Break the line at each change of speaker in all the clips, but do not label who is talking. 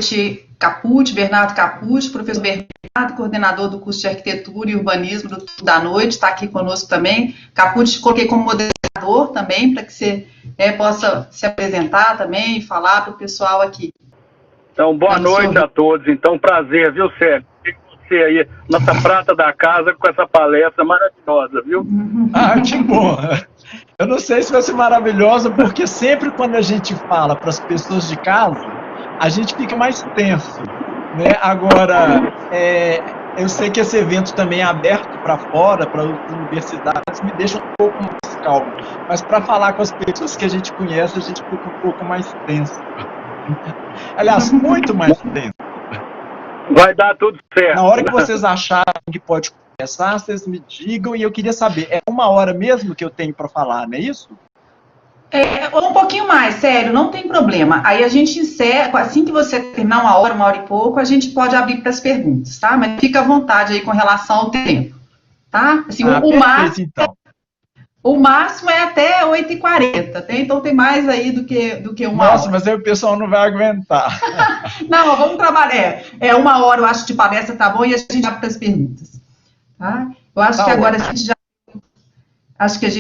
noite, Capucci, Bernardo Capucci, professor Bernardo, coordenador do curso de Arquitetura e Urbanismo do Turno da Noite, está aqui conosco também. Capucci, coloquei como moderador também, para que você possa se apresentar também e falar para o pessoal aqui.
Então, boa noite a todos. Então, prazer, viu, Célio? Você aí, nossa prata da casa, com essa palestra maravilhosa, viu?
Ah, que bom! Eu não sei se vai ser maravilhosa, porque sempre quando a gente fala para as pessoas de casa, a gente fica mais tenso, né? Agora, eu sei que esse evento também é aberto para fora, para universidades, me deixa um pouco mais calmo. Mas para falar com as pessoas que a gente conhece, a gente fica um pouco mais tenso. Aliás, muito mais tenso.
Vai dar tudo certo.
Na hora que vocês acharem que pode começar, vocês me digam, e eu queria saber, é 1 hora mesmo que eu tenho para falar, não é isso?
Um pouquinho mais, sério, não tem problema. Aí a gente encerra, assim que você terminar 1 hora e pouco, a gente pode abrir para as perguntas, tá? Mas fica à vontade aí com relação ao tempo, tá? Assim,
perfeito, então.
O máximo é até 8h40, tá? Então tem mais aí do que 1 hora.
Nossa, mas aí o pessoal não vai aguentar.
Não, vamos trabalhar. 1 hora, eu acho, de palestra tá bom, e a gente abre para as perguntas, tá? Eu acho que agora a gente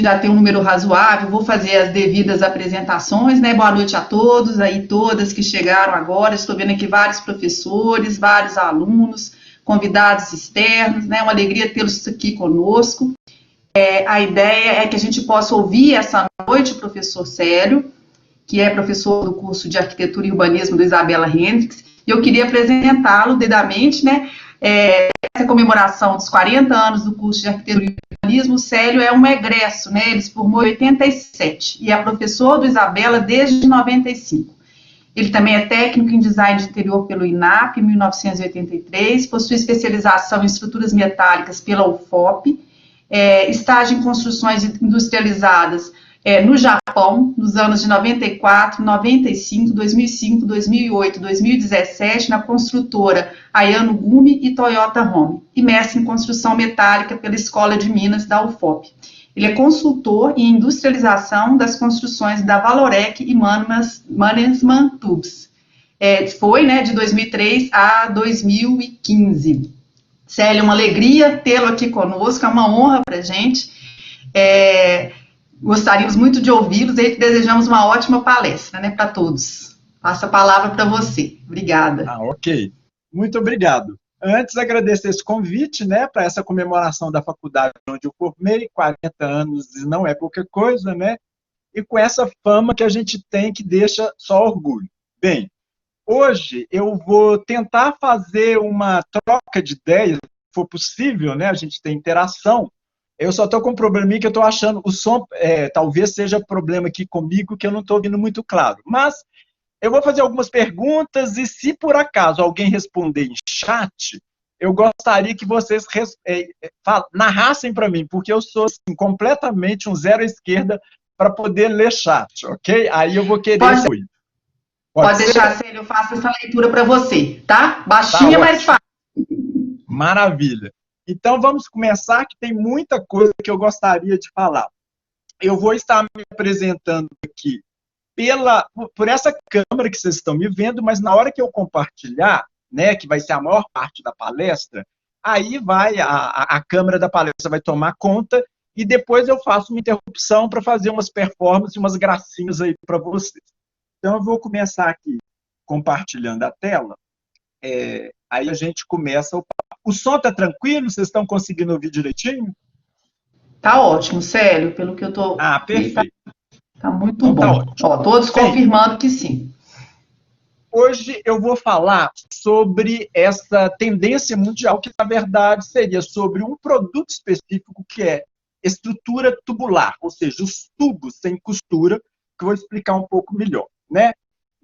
já tem um número razoável, vou fazer as devidas apresentações, né? Boa noite a todos, aí todas que chegaram agora, estou vendo aqui vários professores, vários alunos, convidados externos, né? Uma alegria tê-los aqui conosco. A ideia é que a gente possa ouvir essa noite o professor Célio, que é professor do curso de Arquitetura e Urbanismo do Isabela Hendricks, e eu queria apresentá-lo devidamente, né? Essa comemoração dos 40 anos do curso de Arquitetura e Urbanismo, o Célio é um egresso, né? Ele se formou em 87 e é professor do Isabela desde 95. Ele também é técnico em design de interior pelo INAP, em 1983, possui especialização em estruturas metálicas pela UFOP, estágio em construções industrializadas no Japão, nos anos de 94, 95, 2005, 2008, 2017, na construtora Ayano Gumi e Toyota Home, e mestre em construção metálica pela Escola de Minas da UFOP. Ele é consultor em industrialização das construções da Valorec e Mannesmann Tubes. Foi, né, de 2003 a 2015. Célio, é uma alegria tê-lo aqui conosco, é uma honra para a gente. Gostaríamos muito de ouvi-los e desejamos uma ótima palestra, né, para todos. Passo a palavra para você. Obrigada.
Ok. Muito obrigado. Antes, agradecer esse convite, né, para essa comemoração da faculdade onde eu formei, 40 anos não é pouca coisa, né, e com essa fama que a gente tem que deixa só orgulho. Bem, hoje eu vou tentar fazer uma troca de ideias, se for possível, né, a gente tem interação. Eu só estou com um probleminha que eu estou achando, o som talvez seja problema aqui comigo, que eu não estou ouvindo muito claro. Mas eu vou fazer algumas perguntas e se por acaso alguém responder em chat, eu gostaria que vocês narrassem para mim, porque eu sou assim, completamente um zero à esquerda para poder ler chat, ok? Aí eu vou querer...
Pode deixar, Célio, eu faço essa leitura para você, tá? Baixinha, mas fácil.
Maravilha. Então, vamos começar, que tem muita coisa que eu gostaria de falar. Eu vou estar me apresentando aqui por essa câmera que vocês estão me vendo, mas na hora que eu compartilhar, né, que vai ser a maior parte da palestra, aí vai a câmera da palestra vai tomar conta e depois eu faço uma interrupção para fazer umas performances, umas gracinhas aí para vocês. Então, eu vou começar aqui compartilhando a tela. Aí a gente começa o papo. O som está tranquilo? Vocês estão conseguindo ouvir direitinho?
Tá ótimo, Célio, pelo que eu estou...
Perfeito.
Tá muito bom. Todos confirmando que sim.
Hoje eu vou falar sobre essa tendência mundial, que na verdade seria sobre um produto específico que é estrutura tubular, ou seja, os tubos sem costura, que eu vou explicar um pouco melhor, né?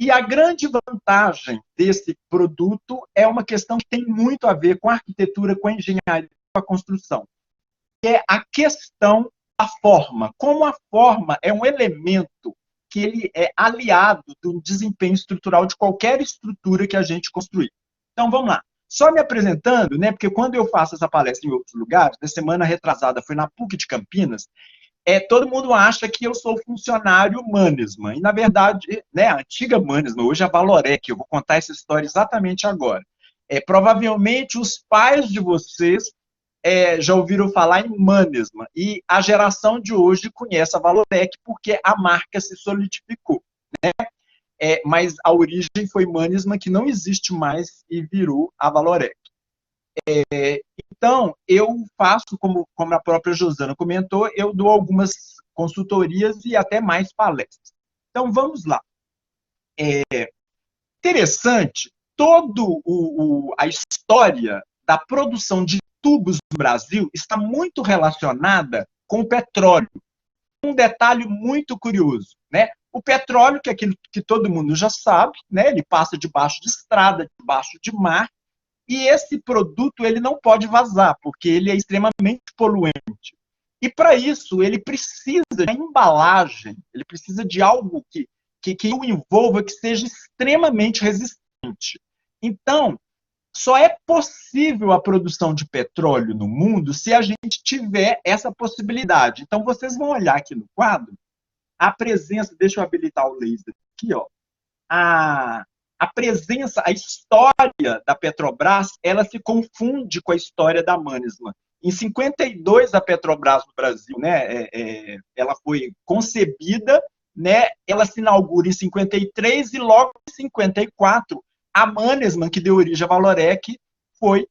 E a grande vantagem desse produto é uma questão que tem muito a ver com a arquitetura, com a engenharia, com a construção, que é a questão da forma. Como a forma é um elemento que ele é aliado do desempenho estrutural de qualquer estrutura que a gente construir. Então, vamos lá. Só me apresentando, né, porque quando eu faço essa palestra em outros lugares, na semana retrasada foi na PUC de Campinas, todo mundo acha que eu sou funcionário Mannesmann, e na verdade, né, a antiga Mannesmann, hoje é a Valorec, eu vou contar essa história exatamente agora. Provavelmente os pais de vocês já ouviram falar em Mannesmann, e a geração de hoje conhece a Valorec porque a marca se solidificou, né? Mas a origem foi Mannesmann, que não existe mais, e virou a Valorec. Então, eu faço, como a própria Josana comentou, eu dou algumas consultorias e até mais palestras. Então, vamos lá. Interessante, toda a história da produção de tubos no Brasil está muito relacionada com o petróleo. Um detalhe muito curioso, né? O petróleo, que é aquilo que todo mundo já sabe, né? Ele passa debaixo de estrada, debaixo de mar, e esse produto ele não pode vazar, porque ele é extremamente poluente. E para isso, ele precisa de embalagem, ele precisa de algo que o envolva, que seja extremamente resistente. Então, só é possível a produção de petróleo no mundo se a gente tiver essa possibilidade. Então, vocês vão olhar aqui no quadro a presença, deixa eu habilitar o laser aqui, ó, a presença, a história da Petrobras, ela se confunde com a história da Mannesmann. Em 52, a Petrobras no Brasil, né, ela foi concebida, né, ela se inaugura em 53 e logo em 54, a Mannesmann, que deu origem à Valorec, foi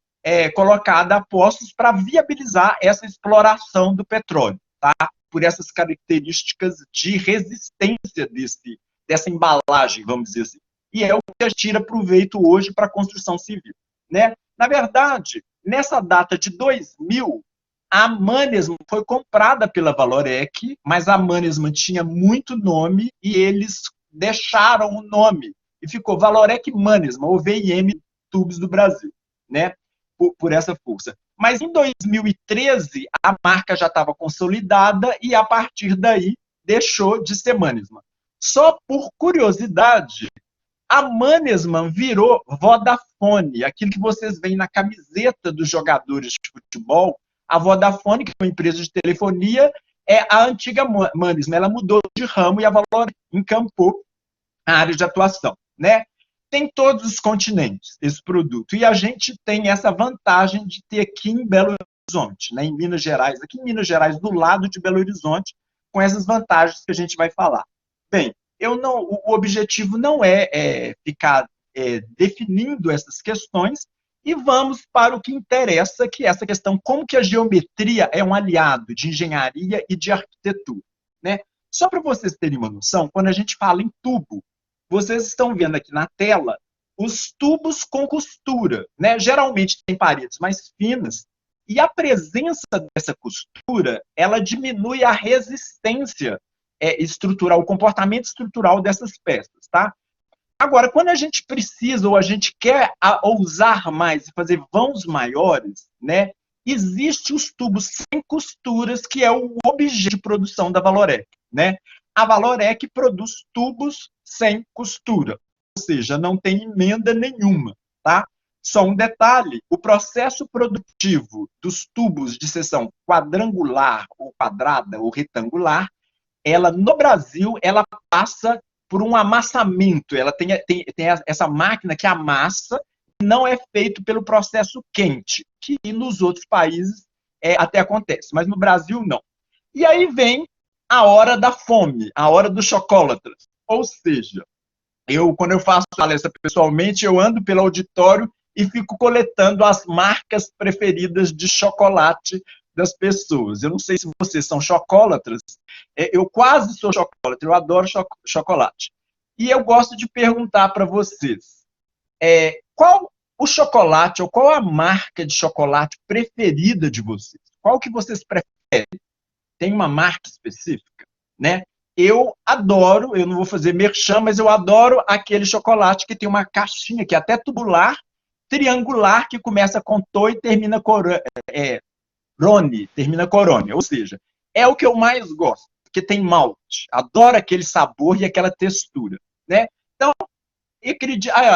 colocada a postos para viabilizar essa exploração do petróleo, tá? Por essas características de resistência dessa embalagem, vamos dizer assim. E é o que a gente tira proveito hoje para a construção civil, né? Na verdade, nessa data de 2000, a Mannesmann foi comprada pela Valorec, mas a Mannesmann tinha muito nome e eles deixaram o nome e ficou Valorec Mannesmann, ou VIM Tubos do Brasil, né? Por essa força. Mas em 2013, a marca já estava consolidada e, a partir daí, deixou de ser Mannesmann. Só por curiosidade, a Mannesmann virou Vodafone, aquilo que vocês veem na camiseta dos jogadores de futebol. A Vodafone, que é uma empresa de telefonia, é a antiga Mannesmann. Ela mudou de ramo e a Valorec encampou a área de atuação, né? Tem todos os continentes esse produto. E a gente tem essa vantagem de ter aqui em Belo Horizonte, né, em Minas Gerais, aqui em Minas Gerais, do lado de Belo Horizonte, com essas vantagens que a gente vai falar. Bem, o objetivo não é ficar definindo essas questões, e vamos para o que interessa, que é essa questão, como que a geometria é um aliado de engenharia e de arquitetura, né? Só para vocês terem uma noção, quando a gente fala em tubo, vocês estão vendo aqui na tela os tubos com costura, né? Geralmente tem paredes mais finas, e a presença dessa costura, ela diminui a resistência estrutural, o comportamento estrutural dessas peças, tá? Agora, quando a gente precisa ou a gente quer ousar mais e fazer vãos maiores, né? Existem os tubos sem costuras, que é o objeto de produção da Valorec, né? A Valorec produz tubos sem costura, ou seja, não tem emenda nenhuma, tá? Só um detalhe, o processo produtivo dos tubos de seção quadrangular, ou quadrada, ou retangular, ela, no Brasil, ela passa por um amassamento, ela tem essa máquina que amassa, não é feito pelo processo quente, que nos outros países até acontece, mas no Brasil não. E aí vem a hora da fome, a hora do chocolate. Ou seja, quando eu faço palestra pessoalmente, eu ando pelo auditório e fico coletando as marcas preferidas de chocolate das pessoas. Eu não sei se vocês são chocolatras, eu quase sou chocolatra, eu adoro chocolate. E eu gosto de perguntar para vocês, qual o chocolate, ou qual a marca de chocolate preferida de vocês? Qual que vocês preferem? Tem uma marca específica, né? Eu adoro, eu não vou fazer merchan, mas eu adoro aquele chocolate que tem uma caixinha que é até tubular, triangular, que começa com to e termina termina corone, ou seja, é o que eu mais gosto, porque tem malte, adoro aquele sabor e aquela textura, né? Então,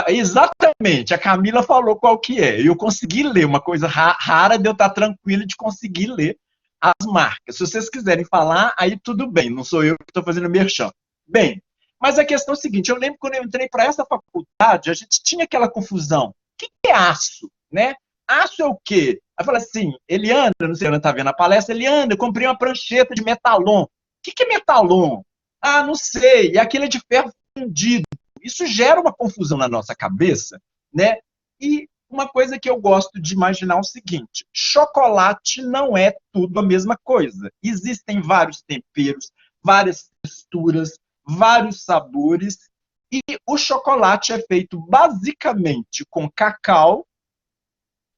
exatamente, a Camila falou qual que é, eu consegui ler, uma coisa rara de eu estar tranquilo de conseguir ler as marcas. Se vocês quiserem falar, aí tudo bem, não sou eu que estou fazendo merchan. Bem, mas a questão é a seguinte, eu lembro quando eu entrei para essa faculdade, a gente tinha aquela confusão. O que é aço? Né? Aço é o quê? Aí fala assim, Eliandra, não sei se ela está vendo a palestra, Eliandra, eu comprei uma prancheta de metalon. O que é metalon? Ah, não sei, e aquilo é de ferro fundido. Isso gera uma confusão na nossa cabeça, né? E uma coisa que eu gosto de imaginar é o seguinte, chocolate não é tudo a mesma coisa. Existem vários temperos, várias texturas, vários sabores, e o chocolate é feito basicamente com cacau,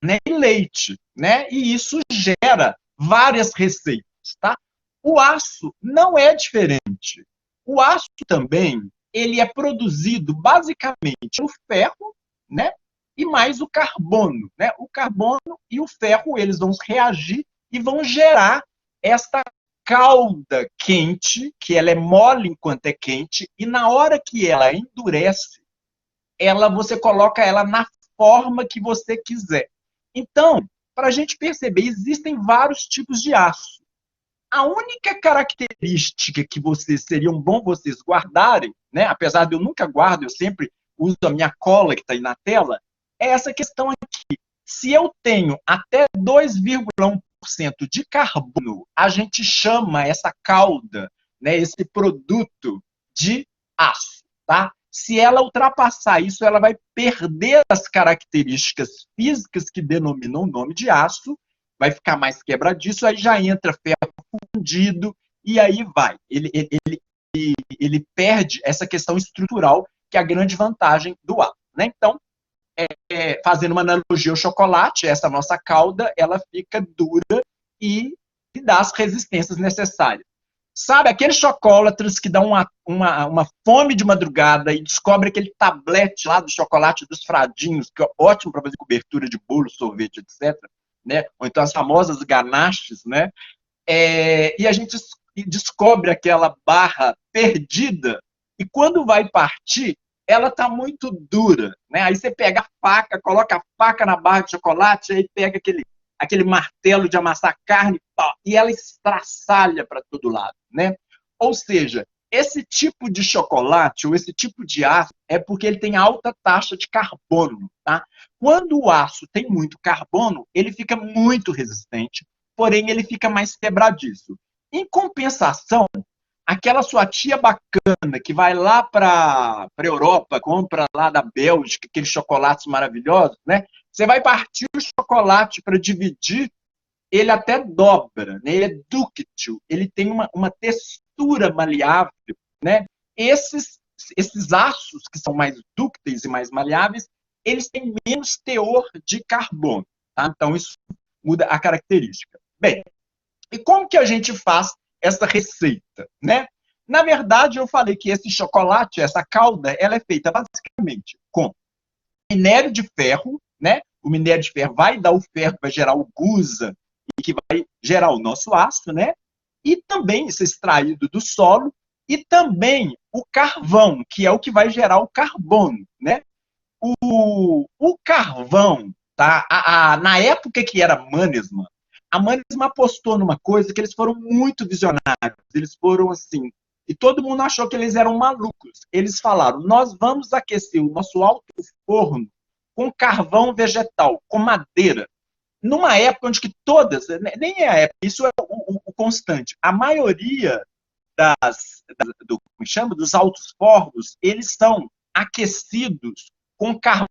né, e leite, né? E isso gera várias receitas, tá? O aço não é diferente. O aço também, ele é produzido basicamente no ferro, né? E mais o carbono, né? O carbono e o ferro, eles vão reagir e vão gerar esta calda quente, que ela é mole enquanto é quente, e na hora que ela endurece, você coloca ela na forma que você quiser. Então, para a gente perceber, existem vários tipos de aço. A única característica que seriam bom vocês guardarem, né, apesar de eu nunca guardo, eu sempre uso a minha cola que está aí na tela, é essa questão aqui. Se eu tenho até 2,1% de carbono, a gente chama essa calda, né, esse produto de aço, tá? Se ela ultrapassar isso, ela vai perder as características físicas que denominam o nome de aço, vai ficar mais quebradiço, aí já entra ferro fundido, e aí vai. Ele perde essa questão estrutural, que é a grande vantagem do aço, né? Então, fazendo uma analogia ao chocolate, essa nossa calda, ela fica dura e dá as resistências necessárias. Sabe, aqueles chocolatras que dão uma fome de madrugada e descobre aquele tablete lá do chocolate dos Fradinhos, que é ótimo para fazer cobertura de bolo, sorvete, etc., né? Ou então as famosas ganaches, né? E a gente descobre aquela barra perdida, e quando vai partir, ela está muito dura, né? Aí você pega a faca, coloca a faca na barra de chocolate, aí pega aquele martelo de amassar carne, e ela estraçalha para todo lado, né? Ou seja, esse tipo de chocolate, ou esse tipo de aço, é porque ele tem alta taxa de carbono, tá? Quando o aço tem muito carbono, ele fica muito resistente, porém ele fica mais quebradiço. Em compensação, aquela sua tia bacana que vai lá para a Europa, compra lá da Bélgica aqueles chocolates maravilhosos, né? Você vai partir o chocolate para dividir, ele até dobra, né? Ele é dúctil, ele tem uma textura maleável, né? Esses aços que são mais dúcteis e mais maleáveis, eles têm menos teor de carbono, tá? Então isso muda a característica. Bem, e como que a gente faz essa receita, né? Na verdade, eu falei que esse chocolate, essa calda, ela é feita basicamente com minério de ferro, né? O minério de ferro vai dar o ferro que vai gerar o gusa e que vai gerar o nosso aço, né? E também isso é extraído do solo, e também o carvão, que é o que vai gerar o carbono, né? O carvão, tá? Na época que era Mannesmann, a Mannesmann apostou numa coisa que eles foram muito visionários, eles foram assim, e todo mundo achou que eles eram malucos. Eles falaram, nós vamos aquecer o nosso alto forno com carvão vegetal, com madeira, numa época onde que todas, nem é a época, isso é o constante, a maioria dos altos fornos, eles são aquecidos com carvão,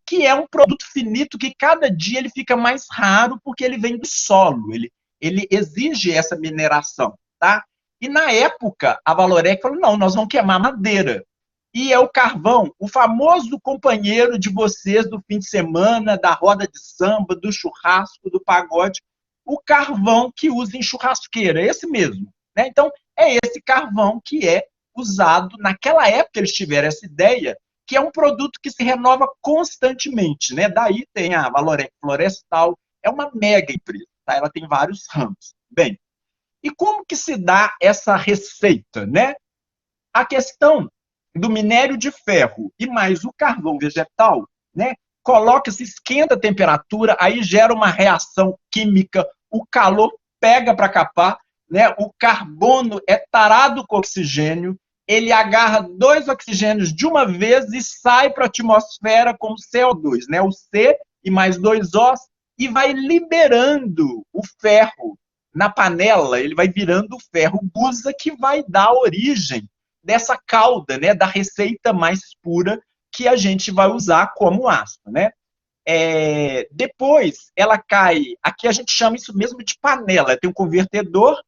que é um produto finito que cada dia ele fica mais raro porque ele vem do solo, ele exige essa mineração, tá? E na época, a Valorec falou, não, nós vamos queimar madeira. E é o carvão, o famoso companheiro de vocês do fim de semana, da roda de samba, do churrasco, do pagode, o carvão que usa em churrasqueira, esse mesmo, né? Então, é esse carvão que é usado, naquela época eles tiveram essa ideia, que é um produto que se renova constantemente, né? Daí tem a Valorec Florestal, é uma mega empresa, tá? Ela tem vários ramos. Bem, e como que se dá essa receita, né? A questão do minério de ferro e mais o carvão vegetal, né? coloca-se, esquenta a temperatura, aí gera uma reação química, o calor pega para capar, né? O carbono é tarado com oxigênio, ele agarra 2 oxigênios de uma vez e sai para a atmosfera como CO2, né? O C e mais 2 Os, e vai liberando o ferro na panela, ele vai virando o ferro gusa que vai dar origem dessa calda, né? Da receita mais pura que a gente vai usar como aço, né? Depois ela cai, aqui a gente chama isso mesmo de panela, tem um convertedor,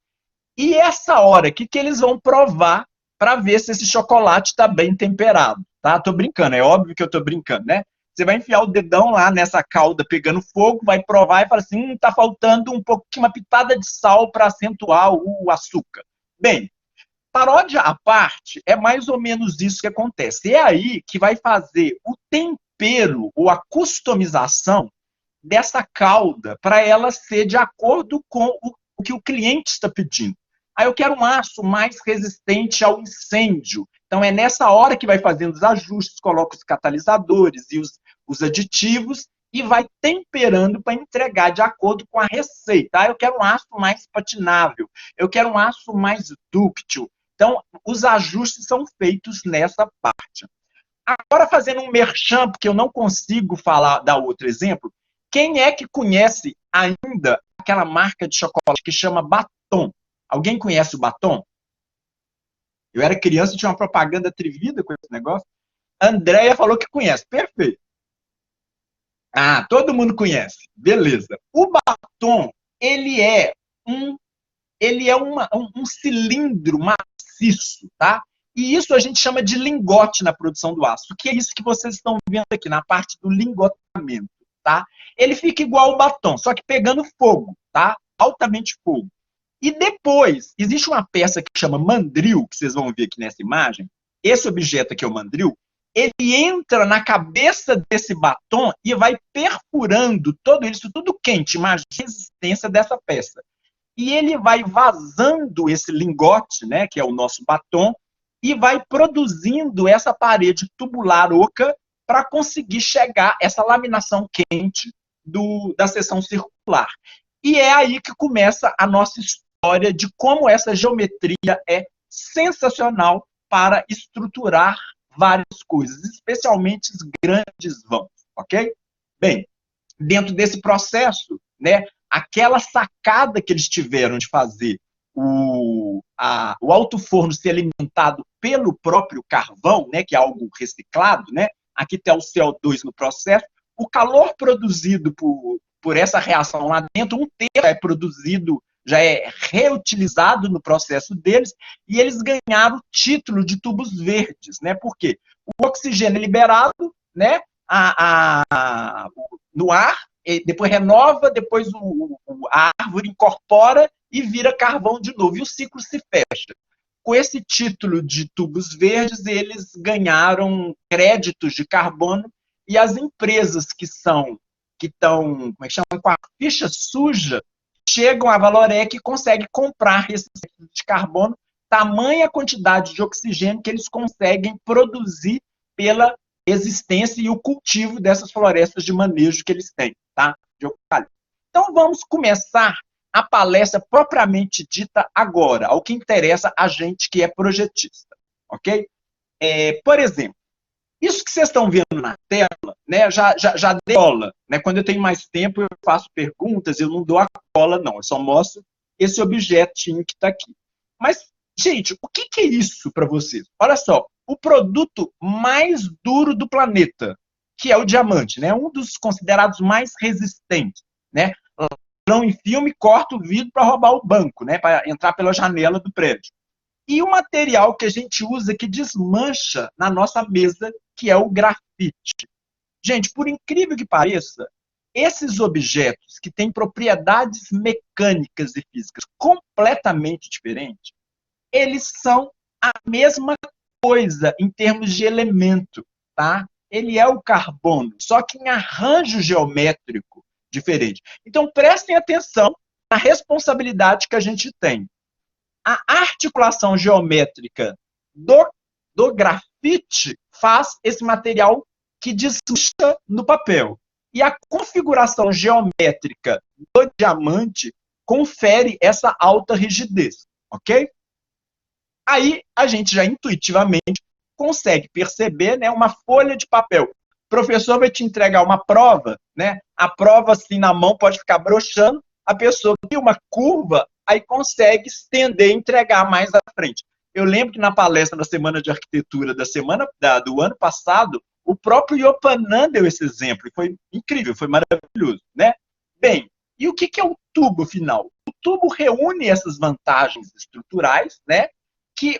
e essa hora, o que eles vão provar para ver se esse chocolate está bem temperado, tá? Tô brincando, é óbvio que eu tô brincando, né? Você vai enfiar o dedão lá nessa calda pegando fogo, vai provar e fala assim, tá faltando um pouquinho, uma pitada de sal para acentuar o açúcar. Bem, paródia à parte, é mais ou menos isso que acontece. É aí que vai fazer o tempero ou a customização dessa calda para ela ser de acordo com o que o cliente está pedindo. Aí eu quero um aço mais resistente ao incêndio. Então é nessa hora que vai fazendo os ajustes, coloca os catalisadores e os aditivos e vai temperando para entregar de acordo com a receita. Ah, eu quero um aço mais patinável, eu quero um aço mais dúctil. Então, os ajustes são feitos nessa parte. Agora, fazendo um merchan, porque eu não consigo dar outro exemplo, quem é que conhece ainda aquela marca de chocolate que chama Batom? Alguém conhece o Batom? Eu era criança e tinha uma propaganda atrevida com esse negócio. Andréia falou que conhece. Perfeito. Ah, todo mundo conhece. Beleza. O Batom, ele é um cilindro maciço, tá? E isso a gente chama de lingote na produção do aço, que é isso que vocês estão vendo aqui, na parte do lingotamento, tá? Ele fica igual ao batom, só que pegando fogo, tá? Altamente fogo. E depois, existe uma peça que chama mandril, que vocês vão ver aqui nessa imagem. Esse objeto aqui é o mandril. Ele entra na cabeça desse batom e vai perfurando todo isso, tudo quente, imagina a resistência dessa peça. E ele vai vazando esse lingote, né, que é o nosso batom, e vai produzindo essa parede tubular oca para conseguir chegar essa laminação quente da seção circular. E é aí que começa a nossa história de como essa geometria é sensacional para estruturar várias coisas, especialmente os grandes vãos, ok? Bem, dentro desse processo, né, aquela sacada que eles tiveram de fazer o alto forno ser alimentado pelo próprio carvão, né, que é algo reciclado, né? Aqui tem o CO2 no processo, o calor produzido por essa reação lá dentro, um terço é produzido, já é reutilizado no processo deles, e eles ganharam o título de tubos verdes, né? Por quê? O oxigênio é liberado, né, no ar, depois renova, depois a árvore incorpora e vira carvão de novo, e o ciclo se fecha. Com esse título de tubos verdes, eles ganharam créditos de carbono, e as empresas que estão, como é que chama, com a ficha suja, chegam à Valorec e conseguem comprar esses créditos de carbono, tamanha quantidade de oxigênio que eles conseguem produzir pela existência e o cultivo dessas florestas de manejo que eles têm, tá? De eucalipto. Então vamos começar a palestra propriamente dita agora, ao que interessa a gente que é projetista, ok? Por exemplo, isso que vocês estão vendo na tela, né, já dei cola, né? Quando eu tenho mais tempo eu faço perguntas, eu não dou a cola não, eu só mostro esse objetinho que está aqui. Mas, gente, o que é isso para vocês? Olha só, o produto mais duro do planeta, que é o diamante, né? Um dos considerados mais resistentes, né? Ladrão em filme corta o vidro para roubar o banco, né? Para entrar pela janela do prédio. E o material que a gente usa que desmancha na nossa mesa, que é o grafite. Gente, por incrível que pareça, esses objetos que têm propriedades mecânicas e físicas completamente diferentes, eles são a mesma coisa em termos de elemento, tá? Ele é o carbono, só que em arranjo geométrico diferente. Então, prestem atenção na responsabilidade que a gente tem. A articulação geométrica do grafite faz esse material que desmancha no papel. E a configuração geométrica do diamante confere essa alta rigidez, ok? Aí a gente já intuitivamente consegue perceber, né, uma folha de papel. O professor vai te entregar uma prova, né? A prova assim na mão pode ficar broxando, a pessoa cria uma curva, aí consegue estender e entregar mais à frente. Eu lembro que na palestra da Semana de Arquitetura do ano passado, o próprio Yopanan deu esse exemplo, e foi incrível, foi maravilhoso, né? Bem, e o que é o tubo final? O tubo reúne essas vantagens estruturais, né? Que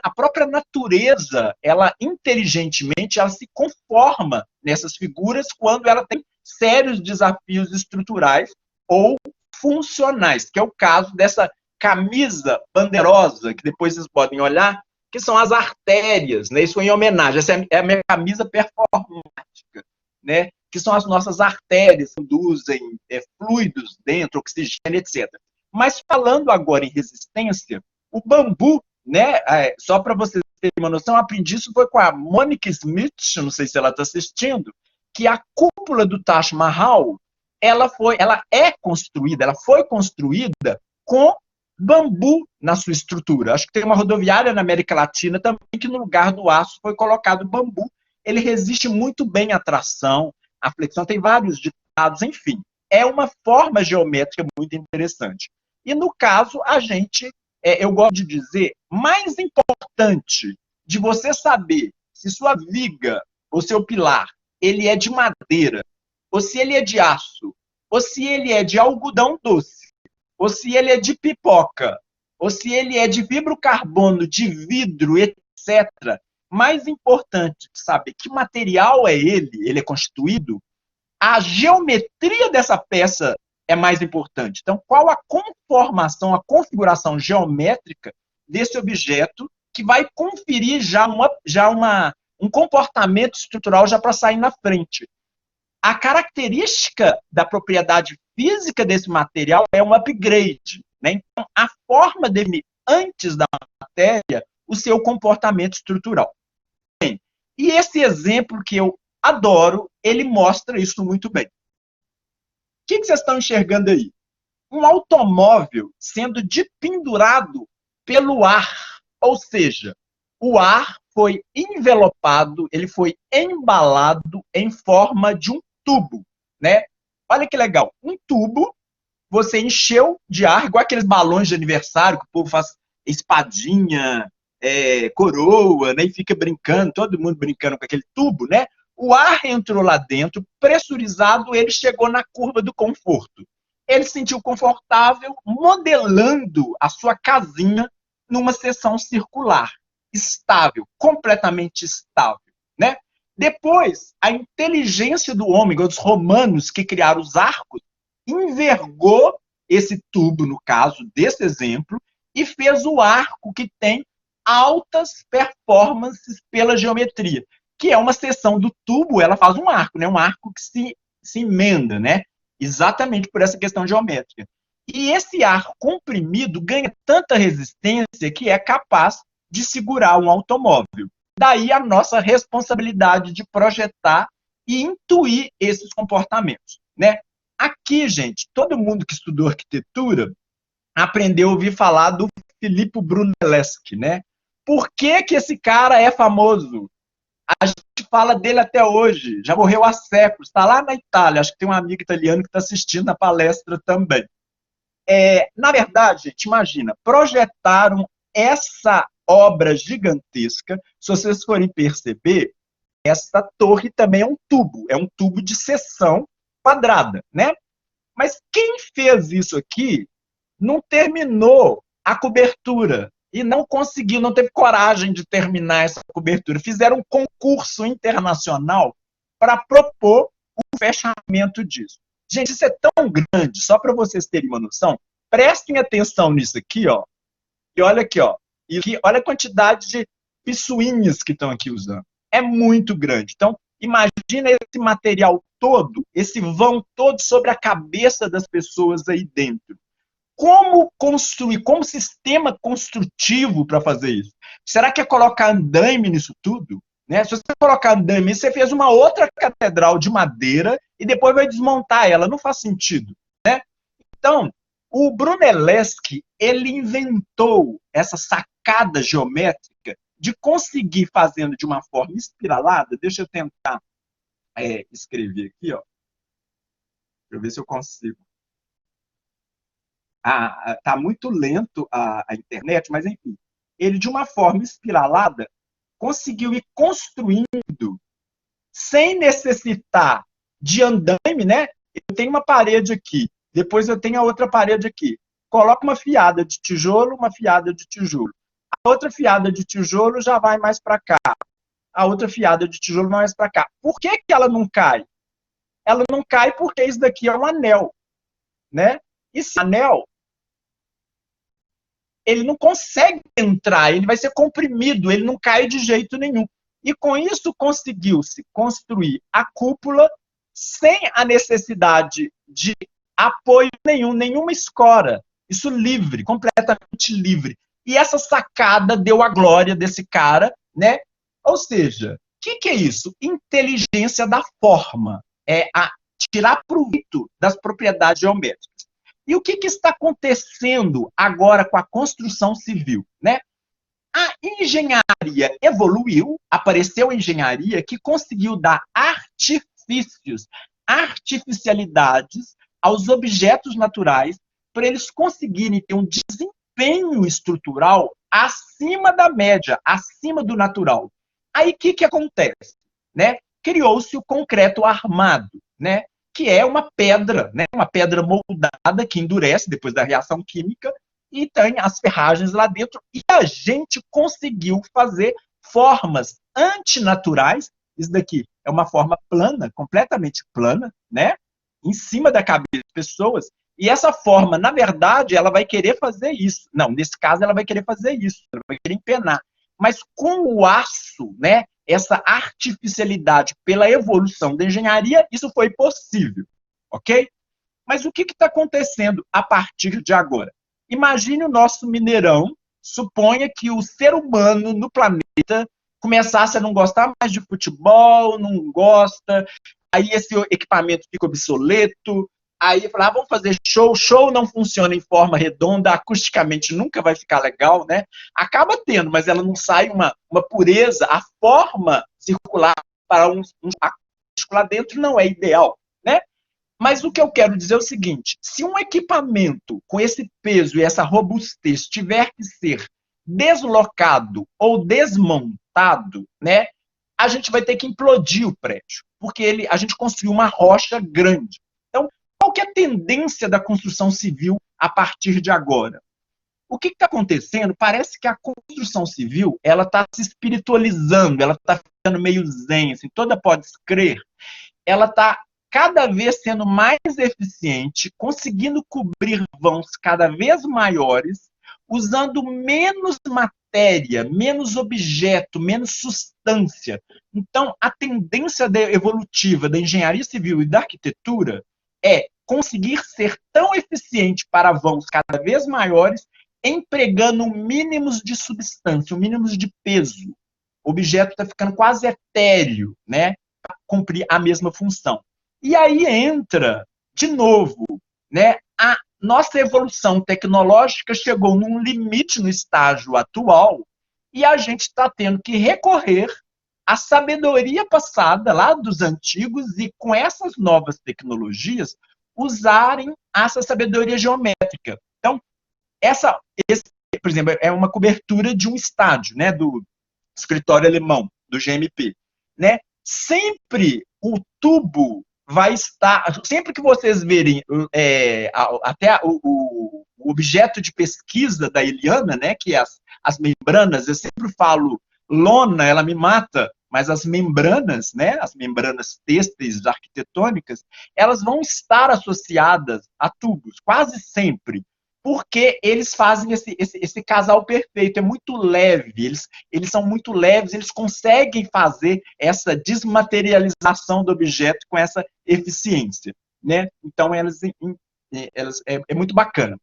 a própria natureza, ela inteligentemente, ela se conforma nessas figuras quando ela tem sérios desafios estruturais ou funcionais, que é o caso dessa camisa bandeirosa, que depois vocês podem olhar, que são as artérias, né? Isso é em homenagem, essa é a minha camisa performática, né? Que são as nossas artérias, que conduzem fluidos dentro, oxigênio, etc. Mas falando agora em resistência, o bambu, né? Só para vocês terem uma noção, eu aprendi isso foi com a Monica Smith, não sei se ela está assistindo, que a cúpula do Taj Mahal, ela foi construída com bambu na sua estrutura. Acho que tem uma rodoviária na América Latina também que no lugar do aço foi colocado bambu. Ele resiste muito bem à tração, à flexão, tem vários ditados, enfim. É uma forma geométrica muito interessante. E no caso, eu gosto de dizer, mais importante de você saber se sua viga ou seu pilar, ele é de madeira, ou se ele é de aço, ou se ele é de algodão doce, ou se ele é de pipoca, ou se ele é de fibrocarbono, de vidro, etc. Mais importante de saber que material ele é constituído, a geometria dessa peça é mais importante. Então, qual a conformação, a configuração geométrica desse objeto que vai conferir um comportamento estrutural já para sair na frente. A característica da propriedade física desse material é um upgrade, né? Então, a forma dele, antes da matéria, o seu comportamento estrutural. Bem, e esse exemplo que eu adoro, ele mostra isso muito bem. O que vocês estão enxergando aí? Um automóvel sendo dependurado pelo ar, ou seja, o ar foi envelopado, ele foi embalado em forma de um tubo, né? Olha que legal, um tubo, você encheu de ar, igual aqueles balões de aniversário que o povo faz espadinha, coroa, né? E fica brincando, todo mundo brincando com aquele tubo, né? O ar entrou lá dentro, pressurizado, ele chegou na curva do conforto. Ele se sentiu confortável, modelando a sua casinha numa seção circular, estável, completamente estável, né? Depois, a inteligência do homem, os romanos que criaram os arcos, envergou esse tubo, no caso desse exemplo, e fez o arco que tem altas performances pela geometria, que é uma seção do tubo, ela faz um arco, né? Um arco que se emenda, né? Exatamente por essa questão geométrica. E esse ar comprimido ganha tanta resistência que é capaz de segurar um automóvel. Daí a nossa responsabilidade de projetar e intuir esses comportamentos, né? Aqui, gente, todo mundo que estudou arquitetura aprendeu a ouvir falar do Filippo Brunelleschi, né? Por que esse cara é famoso? A gente fala dele até hoje, já morreu há séculos, está lá na Itália, acho que tem um amigo italiano que está assistindo a palestra também. Na verdade, gente, imagina, projetaram essa obra gigantesca, se vocês forem perceber, essa torre também é um tubo de seção quadrada, né? Mas quem fez isso aqui não terminou a cobertura e não conseguiu, não teve coragem de terminar essa cobertura. Fizeram um concurso internacional para propor o fechamento disso. Gente, isso é tão grande, só para vocês terem uma noção, prestem atenção nisso aqui, ó, e olha aqui, ó, e aqui, olha a quantidade de pissuinhas que estão aqui usando. É muito grande. Então, imagina esse material todo, esse vão todo sobre a cabeça das pessoas aí dentro. Como construir, como sistema construtivo para fazer isso? Será que é colocar andaime nisso tudo? né? Se você colocar andame, você fez uma outra catedral de madeira e depois vai desmontar ela. Não faz sentido, né? Então, o Brunelleschi, ele inventou essa sacada geométrica de conseguir, fazendo de uma forma espiralada, deixa eu tentar escrever aqui, ó. Deixa eu ver se eu consigo. Tá muito lento a internet, mas enfim. Ele, de uma forma espiralada, conseguiu ir construindo sem necessitar de andame, né? Eu tenho uma parede aqui, depois eu tenho a outra parede aqui. Coloco uma fiada de tijolo, uma fiada de tijolo. A outra fiada de tijolo já vai mais para cá. A outra fiada de tijolo vai mais para cá. Por que que ela não cai? Ela não cai porque isso daqui é um anel, né? Esse anel, ele não consegue entrar, ele vai ser comprimido, ele não cai de jeito nenhum. E com isso conseguiu-se construir a cúpula sem a necessidade de apoio nenhum, nenhuma escora. Isso livre, completamente livre. E essa sacada deu a glória desse cara, né? Ou seja, o que é isso? Inteligência da forma. É a tirar proveito das propriedades geométricas. E o que está acontecendo agora com a construção civil, né? A engenharia evoluiu, apareceu a engenharia que conseguiu dar artifícios, artificialidades aos objetos naturais para eles conseguirem ter um desempenho estrutural acima da média, acima do natural. Aí o que acontece? Né? Criou-se o concreto armado, né? Que é uma pedra, né? Uma pedra moldada que endurece depois da reação química e tem as ferragens lá dentro. E a gente conseguiu fazer formas antinaturais. Isso daqui é uma forma plana, completamente plana, né? Em cima da cabeça das pessoas. E essa forma, na verdade, ela vai querer fazer isso. Não, nesse caso, ela vai querer fazer isso. Ela vai querer empenar. Mas com o aço, né? Essa artificialidade pela evolução da engenharia, isso foi possível, ok? Mas o que está acontecendo a partir de agora? Imagine o nosso Mineirão, suponha que o ser humano no planeta começasse a não gostar mais de futebol, não gosta, aí esse equipamento fica obsoleto, aí falar, vamos fazer show não funciona em forma redonda, acusticamente nunca vai ficar legal, né? Acaba tendo, mas ela não sai uma pureza, a forma circular para um acústico lá dentro não é ideal, né? Mas o que eu quero dizer é o seguinte, se um equipamento com esse peso e essa robustez tiver que ser deslocado ou desmontado, né? A gente vai ter que implodir o prédio, porque a gente construiu uma rocha grande. Então, qual que é a tendência da construção civil a partir de agora? O que está acontecendo? Parece que a construção civil ela está se espiritualizando, ela está ficando meio zen, assim, toda pode crer. Ela está cada vez sendo mais eficiente, conseguindo cobrir vãos cada vez maiores, usando menos matéria, menos objeto, menos substância. Então, a tendência evolutiva da engenharia civil e da arquitetura é conseguir ser tão eficiente para vãos cada vez maiores, empregando mínimos de substância, mínimos de peso. O objeto está ficando quase etéreo, né, para cumprir a mesma função. E aí entra, de novo, né, a nossa evolução tecnológica chegou num limite no estágio atual e a gente está tendo que recorrer à sabedoria passada lá dos antigos e com essas novas tecnologias usarem essa sabedoria geométrica. Então, por exemplo, é uma cobertura de um estádio, né, do escritório alemão, do GMP. Né? Sempre o tubo vai estar... Sempre que vocês verem até o objeto de pesquisa da Eliana, né, que é as membranas, eu sempre falo lona, ela me mata, mas as membranas, né, as membranas têxteis arquitetônicas, elas vão estar associadas a tubos, quase sempre, porque eles fazem esse casal perfeito, é muito leve, eles são muito leves, eles conseguem fazer essa desmaterialização do objeto com essa eficiência, né? Então, é muito bacana.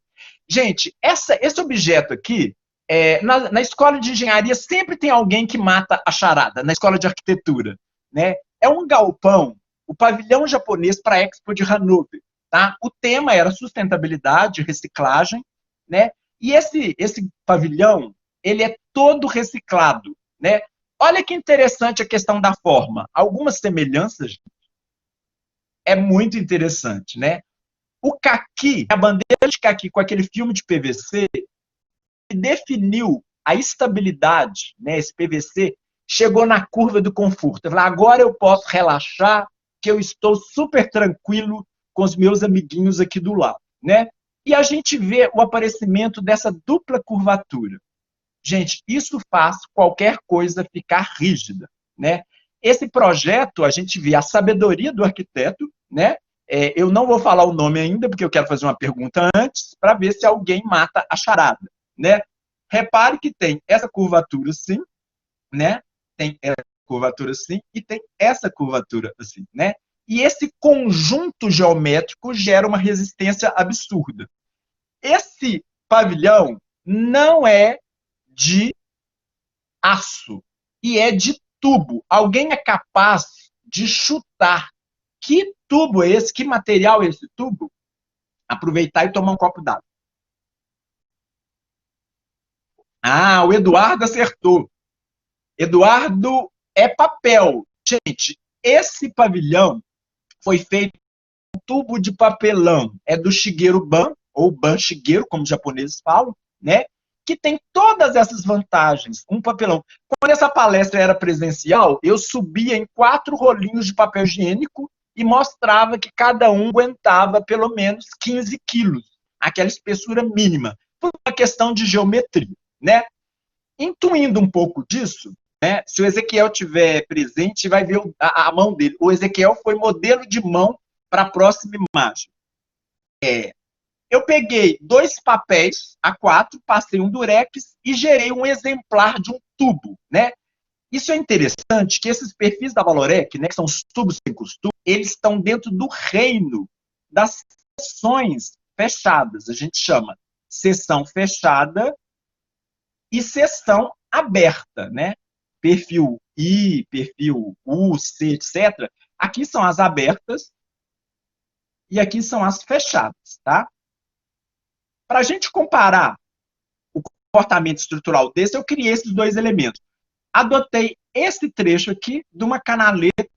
Gente, esse objeto aqui Na escola de engenharia sempre tem alguém que mata a charada, na escola de arquitetura, né? É um galpão, o pavilhão japonês para a Expo de Hannover, tá? O tema era sustentabilidade, reciclagem, né? E esse pavilhão, ele é todo reciclado, né? Olha que interessante a questão da forma. Algumas semelhanças é muito interessante, né? O caqui, a bandeira de caqui com aquele filme de PVC, definiu a estabilidade, né? Esse PVC chegou na curva do conforto. Eu falei, agora eu posso relaxar, que eu estou super tranquilo com os meus amiguinhos aqui do lado, né? E a gente vê o aparecimento dessa dupla curvatura. Gente, isso faz qualquer coisa ficar rígida, né? Esse projeto, a gente vê a sabedoria do arquiteto, né? Eu não vou falar o nome ainda, porque eu quero fazer uma pergunta antes, para ver se alguém mata a charada, né? Repare que tem essa curvatura assim, né? Tem essa curvatura assim e tem essa curvatura assim, né? E esse conjunto geométrico gera uma resistência absurda. Esse pavilhão não é de aço e é de tubo. Alguém é capaz de chutar que tubo é esse, que material é esse tubo? Aproveitar e tomar um copo d'água. Ah, o Eduardo acertou. Eduardo, é papel. Gente, esse pavilhão foi feito com tubo de papelão. É do Shigeru Ban, ou Ban Shigeru, como os japoneses falam, né? Que tem todas essas vantagens. Um papelão. Quando essa palestra era presencial, eu subia em 4 rolinhos de papel higiênico e mostrava que cada um aguentava pelo menos 15 quilos. Aquela espessura mínima. Por uma questão de geometria, né? Intuindo um pouco disso, né? Se o Ezequiel tiver presente, vai ver a mão dele. O Ezequiel foi modelo de mão para a próxima imagem. Eu peguei 2 papéis A4, passei um durex e gerei um exemplar de um tubo, né? Isso é interessante, que esses perfis da Valorec, né, que são os tubos sem costura, eles estão dentro do reino das seções fechadas. A gente chama seção fechada e seção aberta, né? Perfil I, perfil U, C, etc. Aqui são as abertas e aqui são as fechadas, tá? Para a gente comparar o comportamento estrutural desse, eu criei esses 2 elementos. Adotei esse trecho aqui de uma canaleta.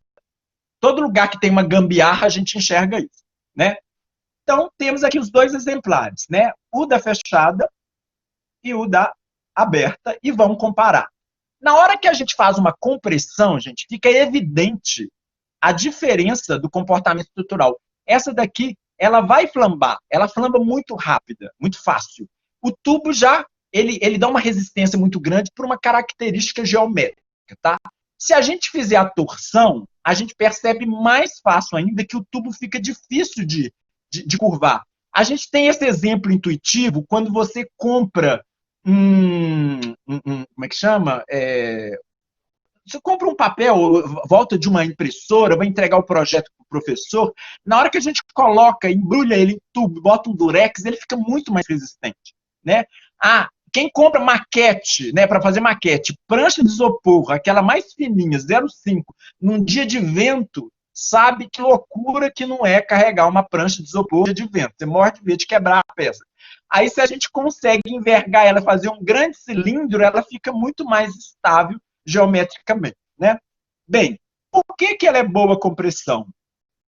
Todo lugar que tem uma gambiarra, a gente enxerga isso, né? Então, temos aqui os 2 exemplares, né? O da fechada e o da aberta, e vamos comparar. Na hora que a gente faz uma compressão, gente, fica evidente a diferença do comportamento estrutural. Essa daqui, ela vai flambar, ela flamba muito rápida, muito fácil. O tubo já, ele dá uma resistência muito grande por uma característica geométrica, tá? Se a gente fizer a torção, a gente percebe mais fácil ainda que o tubo fica difícil de curvar. A gente tem esse exemplo intuitivo quando você compra como é que chama? Você compra um papel, volta de uma impressora, vai entregar o projeto para o professor, na hora que a gente coloca, embrulha ele em tubo, bota um durex, ele fica muito mais resistente, né? Quem compra maquete, né, para fazer maquete, prancha de isopor, aquela mais fininha, 0,5, num dia de vento, sabe que loucura que não é carregar uma prancha de isopor de vento. Você morre de medo de quebrar a peça. Aí, se a gente consegue envergar ela, fazer um grande cilindro, ela fica muito mais estável geometricamente, né? Bem, por que ela é boa compressão?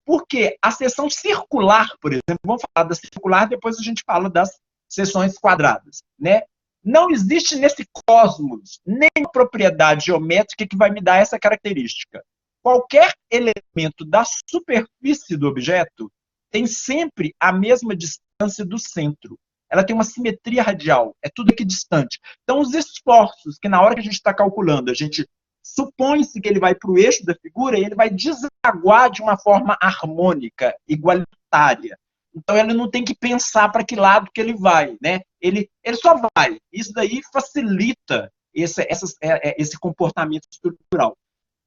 Porque a seção circular, por exemplo, vamos falar da circular, depois a gente fala das seções quadradas, né? Não existe nesse cosmos nenhuma propriedade geométrica que vai me dar essa característica. Qualquer elemento da superfície do objeto tem sempre a mesma distância do centro. Ela tem uma simetria radial, é tudo aqui distante. Então, os esforços que na hora que a gente está calculando, a gente supõe-se que ele vai para o eixo da figura, ele vai desaguar de uma forma harmônica, igualitária. Então, ele não tem que pensar para que lado que ele vai, né? Ele só vai. Isso daí facilita esse comportamento estrutural.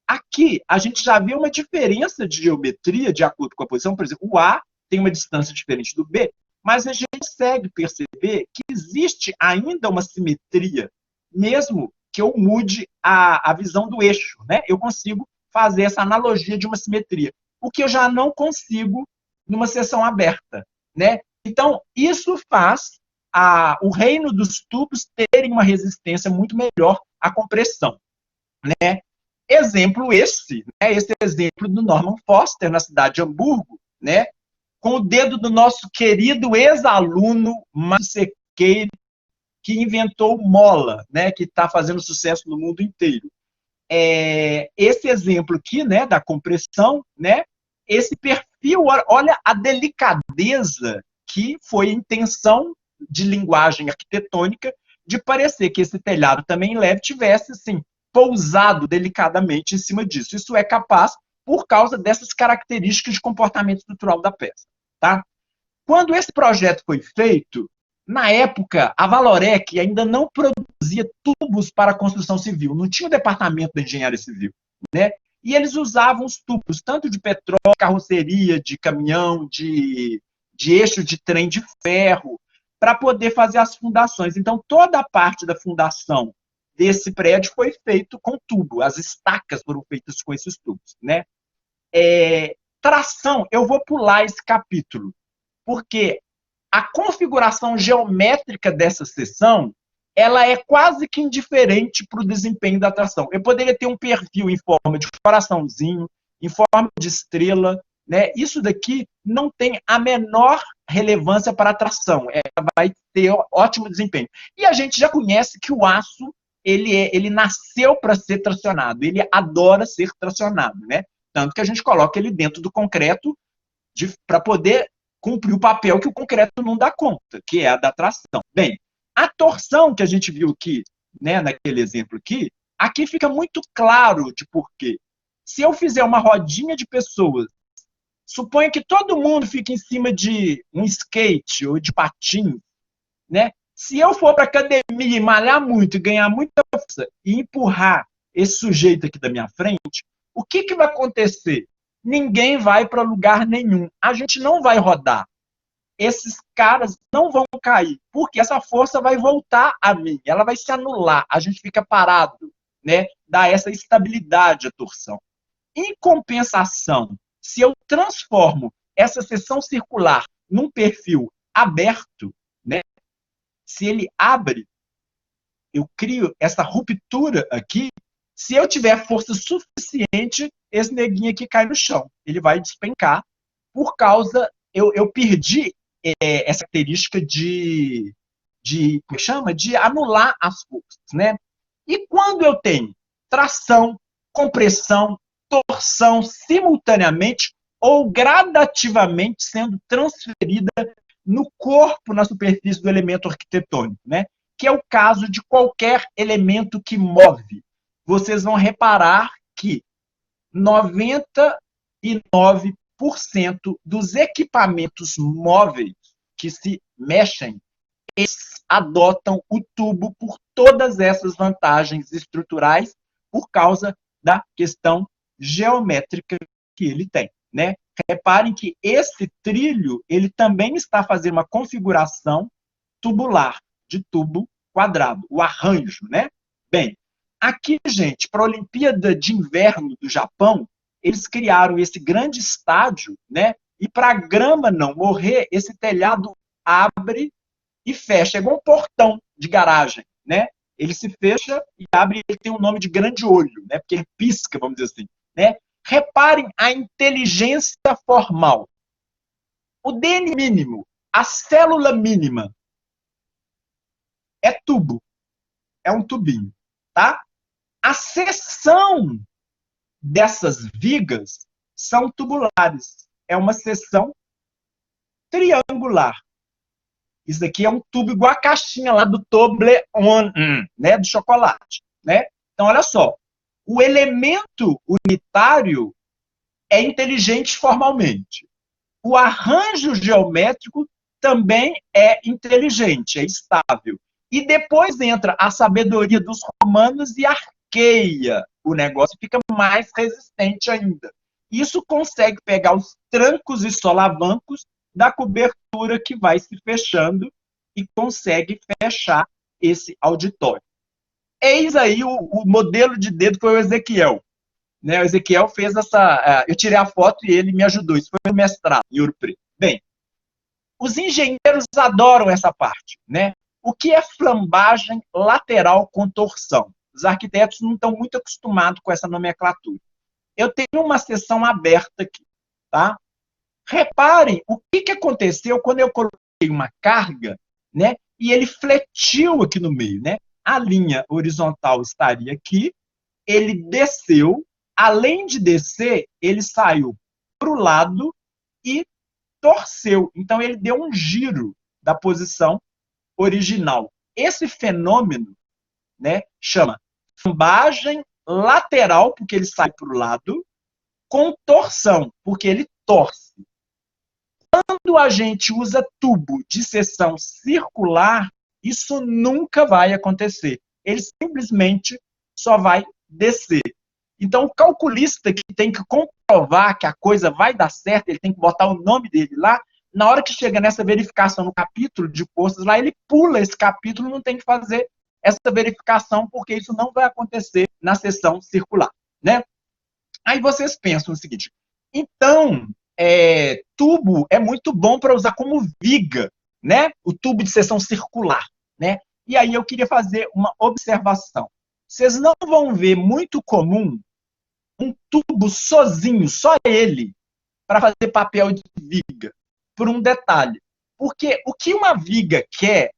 Aqui, a gente já vê uma diferença de geometria de acordo com a posição. Por exemplo, o A tem uma distância diferente do B, mas a gente gente consegue perceber que existe ainda uma simetria, mesmo que eu mude a visão do eixo, né? Eu consigo fazer essa analogia de uma simetria, o que eu já não consigo numa seção aberta, né? Então, isso faz o reino dos tubos terem uma resistência muito melhor à compressão, né? Exemplo esse, né? Esse exemplo do Norman Foster, na cidade de Hamburgo, né? Com o dedo do nosso querido ex-aluno Márcio Sequeira, que inventou o mola, né? Que está fazendo sucesso no mundo inteiro. Esse exemplo aqui, né? Da compressão, né? Esse perfil, olha a delicadeza que foi a intenção de linguagem arquitetônica de parecer que esse telhado também leve tivesse, assim, pousado delicadamente em cima disso. Isso é capaz por causa dessas características de comportamento estrutural da peça. Tá? Quando esse projeto foi feito, na época, a Valorec ainda não produzia tubos para a construção civil, não tinha o departamento da engenharia civil, né? E eles usavam os tubos, tanto de petróleo, carroceria, de caminhão, de eixo de trem de ferro, para poder fazer as fundações. Então, toda a parte da fundação desse prédio foi feito com tubo, as estacas foram feitas com esses tubos, né? Tração, eu vou pular esse capítulo, porque a configuração geométrica dessa seção, ela é quase que indiferente para o desempenho da tração. Eu poderia ter um perfil em forma de coraçãozinho, em forma de estrela, né? Isso daqui não tem a menor relevância para a tração, ela vai ter ótimo desempenho. E a gente já conhece que o aço, ele nasceu para ser tracionado, ele adora ser tracionado, né? Tanto que a gente coloca ele dentro do concreto para poder cumprir o papel que o concreto não dá conta, que é a da tração. Bem, a torção que a gente viu aqui, né, naquele exemplo aqui fica muito claro de porquê. Se eu fizer uma rodinha de pessoas, suponha que todo mundo fique em cima de um skate ou de patins, né? Se eu for para a academia e malhar muito, e ganhar muita força e empurrar esse sujeito aqui da minha frente, o que vai acontecer? Ninguém vai para lugar nenhum. A gente não vai rodar. Esses caras não vão cair, porque essa força vai voltar a mim, ela vai se anular, a gente fica parado, né? Dá essa estabilidade à torção. Em compensação, se eu transformo essa seção circular num perfil aberto, né? Se ele abre, eu crio essa ruptura aqui. Se eu tiver força suficiente, esse neguinho aqui cai no chão. Ele vai despencar por causa... Eu perdi essa característica de anular as forças, né? E quando eu tenho tração, compressão, torção simultaneamente ou gradativamente sendo transferida no corpo, na superfície do elemento arquitetônico, né? Que é o caso de qualquer elemento que move. Vocês vão reparar que 99% dos equipamentos móveis que se mexem, eles adotam o tubo por todas essas vantagens estruturais por causa da questão geométrica que ele tem, né? Reparem que esse trilho, ele também está fazendo uma configuração tubular, de tubo quadrado, o arranjo, né? Bem, aqui, gente, para a Olimpíada de Inverno do Japão, eles criaram esse grande estádio, né? E para a grama não morrer, esse telhado abre e fecha, é igual um portão de garagem, né? Ele se fecha e abre, ele tem um nome de grande olho, né? Porque ele pisca, vamos dizer assim, né? Reparem a inteligência formal. O DNA mínimo, a célula mínima, é tubo, é um tubinho, tá? A seção dessas vigas são tubulares, é uma seção triangular. Isso aqui é um tubo igual a caixinha lá do Toblerone, né, do chocolate, né? Então, olha só, o elemento unitário é inteligente formalmente. O arranjo geométrico também é inteligente, é estável. E depois entra a sabedoria dos romanos e arqueia. O negócio fica mais resistente ainda. Isso consegue pegar os trancos e solavancos da cobertura estrutura que vai se fechando e consegue fechar esse auditório. Eis aí o modelo de dedo foi o Ezequiel. Né? O Ezequiel fez essa... eu tirei a foto e ele me ajudou. Isso foi no mestrado em Ouro Preto. Bem, os engenheiros adoram essa parte. Né? O que é flambagem lateral contorção? Os arquitetos não estão muito acostumados com essa nomenclatura. Eu tenho uma seção aberta aqui. Tá? Reparem o que aconteceu quando eu coloquei uma carga, né, e ele fletiu aqui no meio. Né? A linha horizontal estaria aqui, ele desceu, além de descer, ele saiu para o lado e torceu. Então, ele deu um giro da posição original. Esse fenômeno, né, chama flambagem lateral, porque ele sai para o lado, contorção, porque ele torce. Quando a gente usa tubo de seção circular, isso nunca vai acontecer. Ele simplesmente só vai descer. Então, o calculista que tem que comprovar que a coisa vai dar certo, ele tem que botar o nome dele lá, na hora que chega nessa verificação no capítulo de postos lá, ele pula esse capítulo, não tem que fazer essa verificação, porque isso não vai acontecer na seção circular. Né? Aí vocês pensam o seguinte, então, tubo é muito bom para usar como viga, né? O tubo de seção circular. Né? E aí eu queria fazer uma observação. Vocês não vão ver muito comum um tubo sozinho, só ele, para fazer papel de viga, por um detalhe. Porque o que uma viga quer,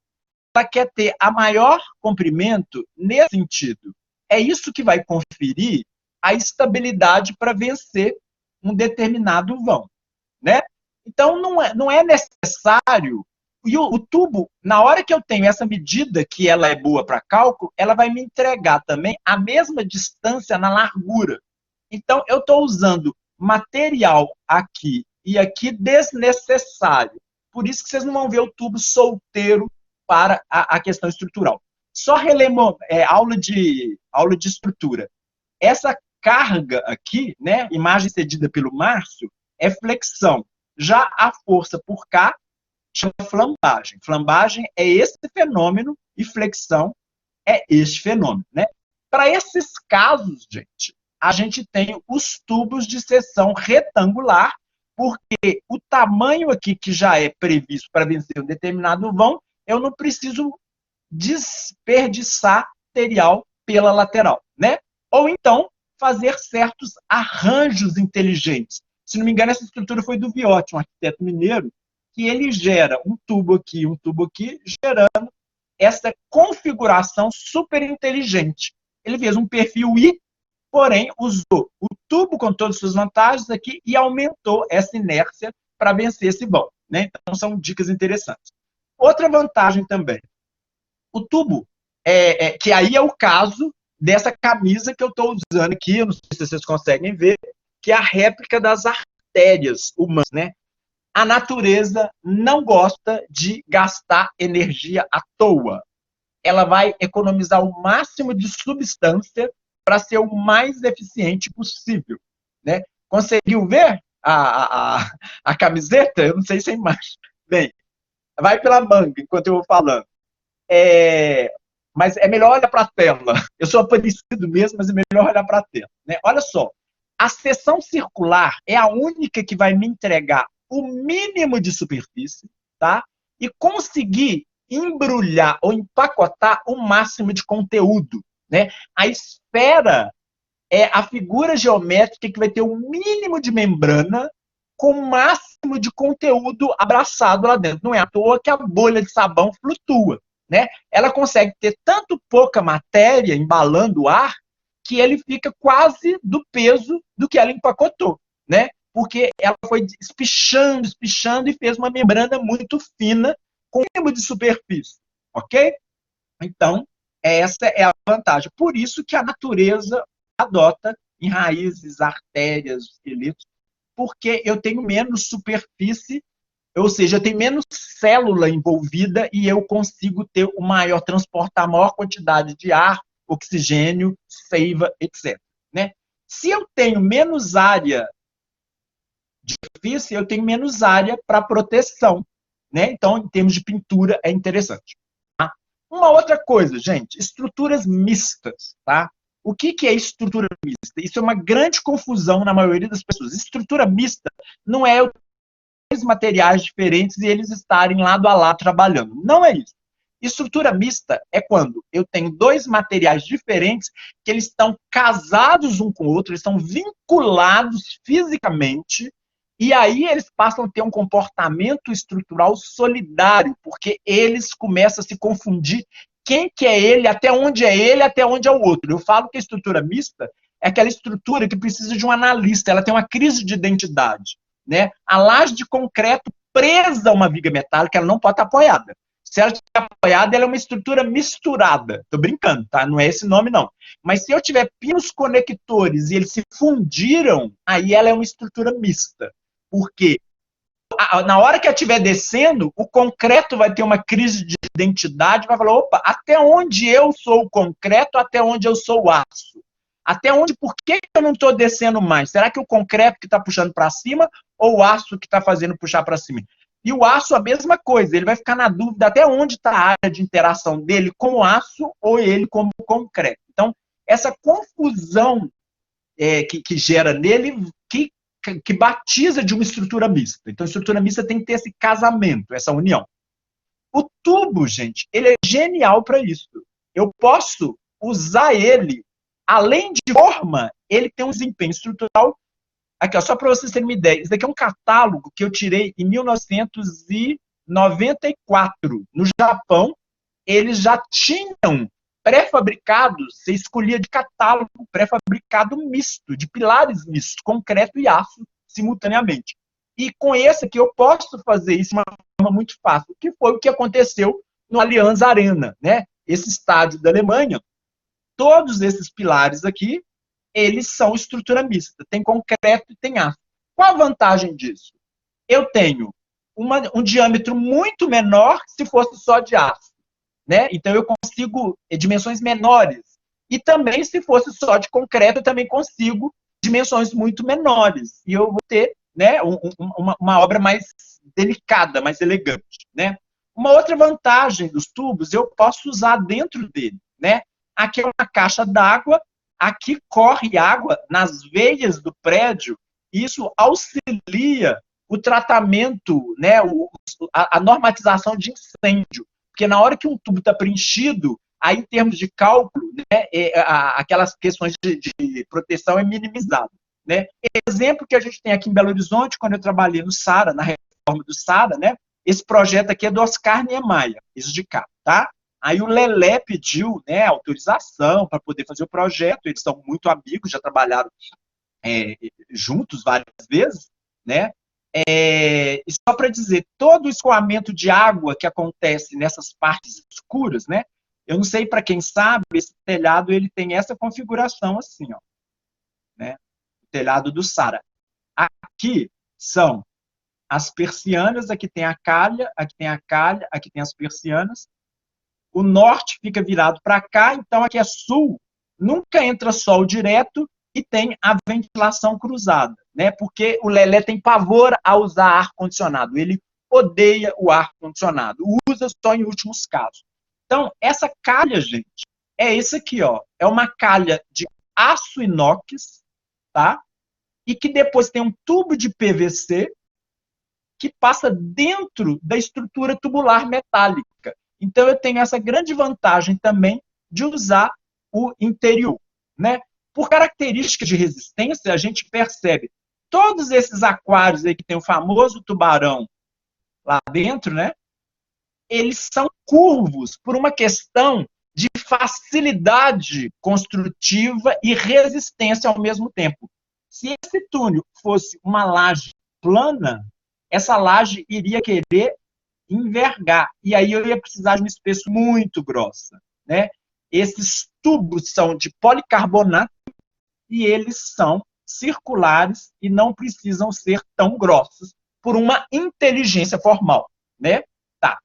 ela quer ter a maior comprimento nesse sentido. É isso que vai conferir a estabilidade para vencer um determinado vão. Né? Então, não é necessário... E o tubo, na hora que eu tenho essa medida, que ela é boa para cálculo, ela vai me entregar também a mesma distância na largura. Então, eu estou usando material aqui e aqui desnecessário. Por isso que vocês não vão ver o tubo solteiro para a questão estrutural. Só relembro, aula de estrutura. Essa carga aqui, né, imagem cedida pelo Márcio, é flexão. Já a força por cá chama flambagem. Flambagem é esse fenômeno e flexão é este fenômeno. Né? Para esses casos, a gente tem os tubos de seção retangular, porque o tamanho aqui que já é previsto para vencer um determinado vão, eu não preciso desperdiçar material pela lateral. Né? Ou então, fazer certos arranjos inteligentes. Se não me engano, essa estrutura foi do Viotti, um arquiteto mineiro, que ele gera um tubo aqui, gerando essa configuração super inteligente. Ele fez um perfil I, porém usou o tubo com todas as suas vantagens aqui e aumentou essa inércia para vencer esse vão. Né? Então, são dicas interessantes. Outra vantagem também. O tubo, que aí é o caso dessa camisa que eu estou usando aqui, eu não sei se vocês conseguem ver, que é a réplica das artérias humanas. Né? A natureza não gosta de gastar energia à toa. Ela vai economizar o máximo de substância para ser o mais eficiente possível. Né? Conseguiu ver a camiseta? Eu não sei se é imagem. Bem, vai pela manga enquanto eu vou falando. Mas é melhor olhar para a tela. Eu sou aparecido mesmo, mas é melhor olhar para a tela. Né? Olha só, a seção circular é a única que vai me entregar o mínimo de superfície, tá? E conseguir embrulhar ou empacotar o máximo de conteúdo. Né? A esfera é a figura geométrica que vai ter o mínimo de membrana com o máximo de conteúdo abraçado lá dentro. Não é à toa que a bolha de sabão flutua. Né? Ela consegue ter tanto pouca matéria embalando o ar que ele fica quase do peso do que ela empacotou. Né? Porque ela foi espichando e fez uma membrana muito fina com o mínimo de superfície. Ok? Então, essa é a vantagem. Por isso que a natureza adota em raízes, artérias, esqueletos, porque eu tenho menos superfície, ou seja, eu tenho menos célula envolvida e eu consigo ter transportar a maior quantidade de ar, oxigênio, seiva, etc. Né? Se eu tenho menos área de superfície, eu tenho menos área para proteção. né? Então, em termos de pintura, é interessante. Tá? Uma outra coisa, gente, estruturas mistas, tá? O que é estrutura mista? Isso é uma grande confusão na maioria das pessoas. Estrutura mista não é dois materiais diferentes e eles estarem lado a lado trabalhando. Não é isso. Estrutura mista é quando eu tenho dois materiais diferentes que eles estão casados um com o outro, eles estão vinculados fisicamente, e aí eles passam a ter um comportamento estrutural solidário, porque eles começam a se confundir quem que é ele, até onde é o outro. Eu falo que a estrutura mista é aquela estrutura que precisa de um analista, ela tem uma crise de identidade, né? A laje de concreto presa a uma viga metálica, ela não pode estar apoiada. Se ela estiver apoiada, ela é uma estrutura misturada. Estou brincando, tá? Não é esse nome, não. Mas se eu tiver pinos conectores e eles se fundiram, aí ela é uma estrutura mista. Porque na hora que ela estiver descendo, o concreto vai ter uma crise de identidade, vai falar, opa, até onde eu sou o concreto, até onde eu sou o aço? Até onde, por que eu não estou descendo mais? Será que o concreto que está puxando para cima ou o aço que está fazendo puxar para cima? E o aço, a mesma coisa, ele vai ficar na dúvida até onde está a área de interação dele com o aço ou ele como concreto. Então, essa confusão que gera nele, que batiza de uma estrutura mista. Então, a estrutura mista tem que ter esse casamento, essa união. O tubo, gente, ele é genial para isso. Eu posso usar ele, além de forma, ele tem um desempenho estrutural. Aqui, ó, só para vocês terem uma ideia, isso daqui é um catálogo que eu tirei em 1994. No Japão, eles já tinham pré-fabricados, você escolhia de catálogo, pré-fabricado misto, de pilares mistos, concreto e aço, simultaneamente. E com esse aqui eu posso fazer isso de uma forma muito fácil, que foi o que aconteceu no Allianz Arena, né? Esse estádio da Alemanha, todos esses pilares aqui, eles são estrutura mista, tem concreto e tem aço. Qual a vantagem disso? Eu tenho um diâmetro muito menor se fosse só de aço, né? Então eu consigo dimensões menores. E também, se fosse só de concreto, eu também consigo dimensões muito menores. E eu vou ter, né, uma obra mais delicada, mais elegante, né? Uma outra vantagem dos tubos, eu posso usar dentro dele, né? Aqui é uma caixa d'água, aqui corre água nas veias do prédio, isso auxilia o tratamento, né, a normatização de incêndio, porque na hora que um tubo está preenchido, aí em termos de cálculo, né, aquelas questões de proteção é minimizado, né? Exemplo que a gente tem aqui em Belo Horizonte, quando eu trabalhei no SARA, na reforma do SARA, né, esse projeto aqui é do Oscar Niemeyer, isso de cá, tá? Aí o Lelé pediu, né, autorização para poder fazer o projeto, eles são muito amigos, já trabalharam juntos várias vezes, né? E só para dizer, todo o escoamento de água que acontece nessas partes escuras, né? Eu não sei para quem sabe, esse telhado ele tem essa configuração assim, ó, né? O telhado do SARA. Aqui são as persianas, aqui tem a calha, aqui tem a calha, aqui tem as persianas. O norte fica virado para cá, então aqui é sul, nunca entra sol direto e tem a ventilação cruzada, né? Porque o Lelé tem pavor a usar ar-condicionado, ele odeia o ar-condicionado, usa só em últimos casos. Então, essa calha, gente, é esse aqui, ó, é uma calha de aço inox, tá? E que depois tem um tubo de PVC que passa dentro da estrutura tubular metálica. Então, eu tenho essa grande vantagem também de usar o interior, né? Por características de resistência, a gente percebe todos esses aquários aí que tem o famoso tubarão lá dentro, né? Eles são curvos por uma questão de facilidade construtiva e resistência ao mesmo tempo. Se esse túnel fosse uma laje plana, essa laje iria querer envergar, e aí eu ia precisar de uma espessura muito grossa, né? Esses tubos são de policarbonato e eles são circulares e não precisam ser tão grossos por uma inteligência formal, né? Tá.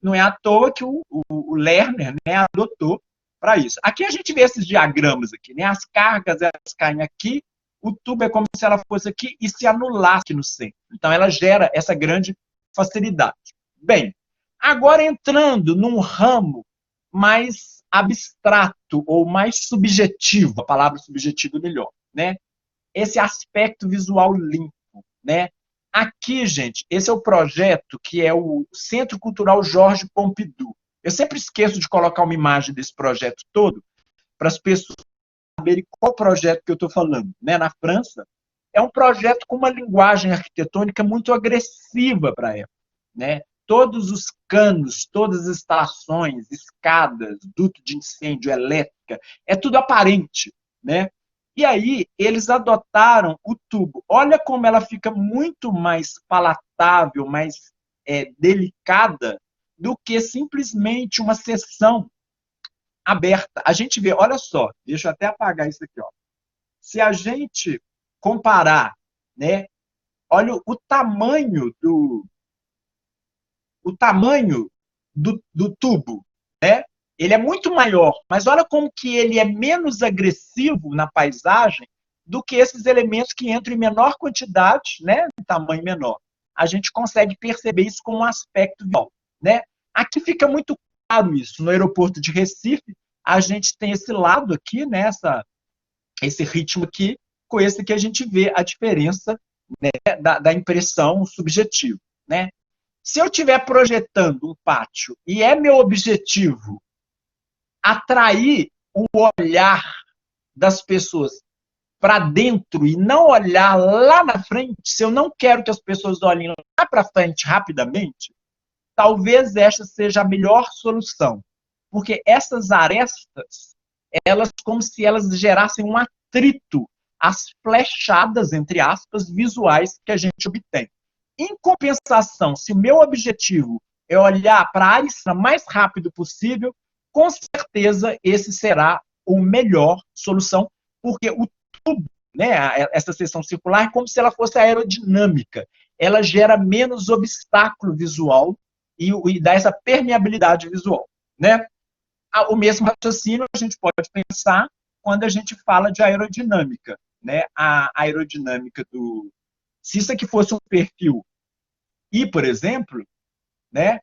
Não é à toa que o Lerner, né, adotou para isso. Aqui a gente vê esses diagramas aqui, né? As cargas elas caem aqui, o tubo é como se ela fosse aqui e se anulasse no centro. Então ela gera essa grande facilidade. Bem, agora entrando num ramo mais abstrato ou mais subjetivo, a palavra subjetivo é melhor, né? Esse aspecto visual limpo, né? Aqui, gente, esse é o projeto que é o Centro Cultural Georges Pompidou. Eu sempre esqueço de colocar uma imagem desse projeto todo para as pessoas saberem qual projeto que eu estou falando. Né? Na França, é um projeto com uma linguagem arquitetônica muito agressiva para a época. Né? Todos os canos, todas as instalações, escadas, duto de incêndio, elétrica, é tudo aparente. Né? E aí, eles adotaram o tubo. Olha como ela fica muito mais palatável, mais delicada, do que simplesmente uma seção aberta. A gente vê, olha só, deixa eu até apagar isso aqui. Ó. Se a gente comparar, né, olha o tamanho do tubo, né? Ele é muito maior, mas olha como que ele é menos agressivo na paisagem do que esses elementos que entram em menor quantidade, né, em tamanho menor. A gente consegue perceber isso como um aspecto visual, né? Aqui fica muito claro isso. No aeroporto de Recife, a gente tem esse lado aqui, né, esse ritmo aqui, com esse que a gente vê a diferença, né, da impressão subjetiva, né? Se eu estiver projetando um pátio e é meu objetivo atrair o olhar das pessoas para dentro e não olhar lá na frente, se eu não quero que as pessoas olhem lá para frente rapidamente, talvez esta seja a melhor solução. Porque essas arestas, elas como se elas gerassem um atrito às flechadas, entre aspas, visuais que a gente obtém. Em compensação, se o meu objetivo é olhar para a área o mais rápido possível, com certeza esse será a melhor solução, porque o tubo, né, essa seção circular, é como se ela fosse aerodinâmica. Ela gera menos obstáculo visual e dá essa permeabilidade visual. Né? O mesmo raciocínio a gente pode pensar quando a gente fala de aerodinâmica. Né? A aerodinâmica do... Se isso aqui fosse um perfil I, por exemplo, né,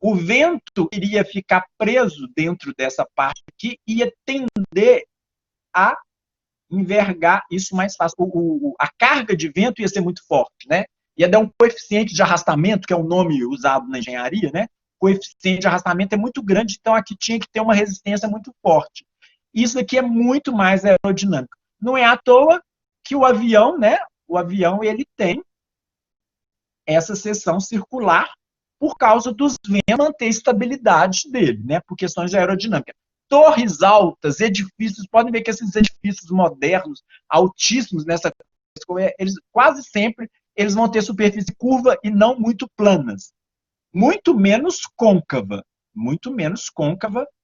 o vento iria ficar preso dentro dessa parte aqui e ia tender a envergar isso mais fácil. A carga de vento ia ser muito forte, né? Ia dar um coeficiente de arrastamento, que é um nome usado na engenharia, né? O coeficiente de arrastamento é muito grande, então aqui tinha que ter uma resistência muito forte. Isso aqui é muito mais aerodinâmico. Não é à toa que o avião, né? O avião, ele tem essa seção circular por causa dos ventos, manter a estabilidade dele, né? Por questões de aerodinâmica. Torres altas, edifícios, podem ver que esses edifícios modernos, altíssimos nessa eles quase sempre eles vão ter superfície curva e não muito planas. Muito menos côncava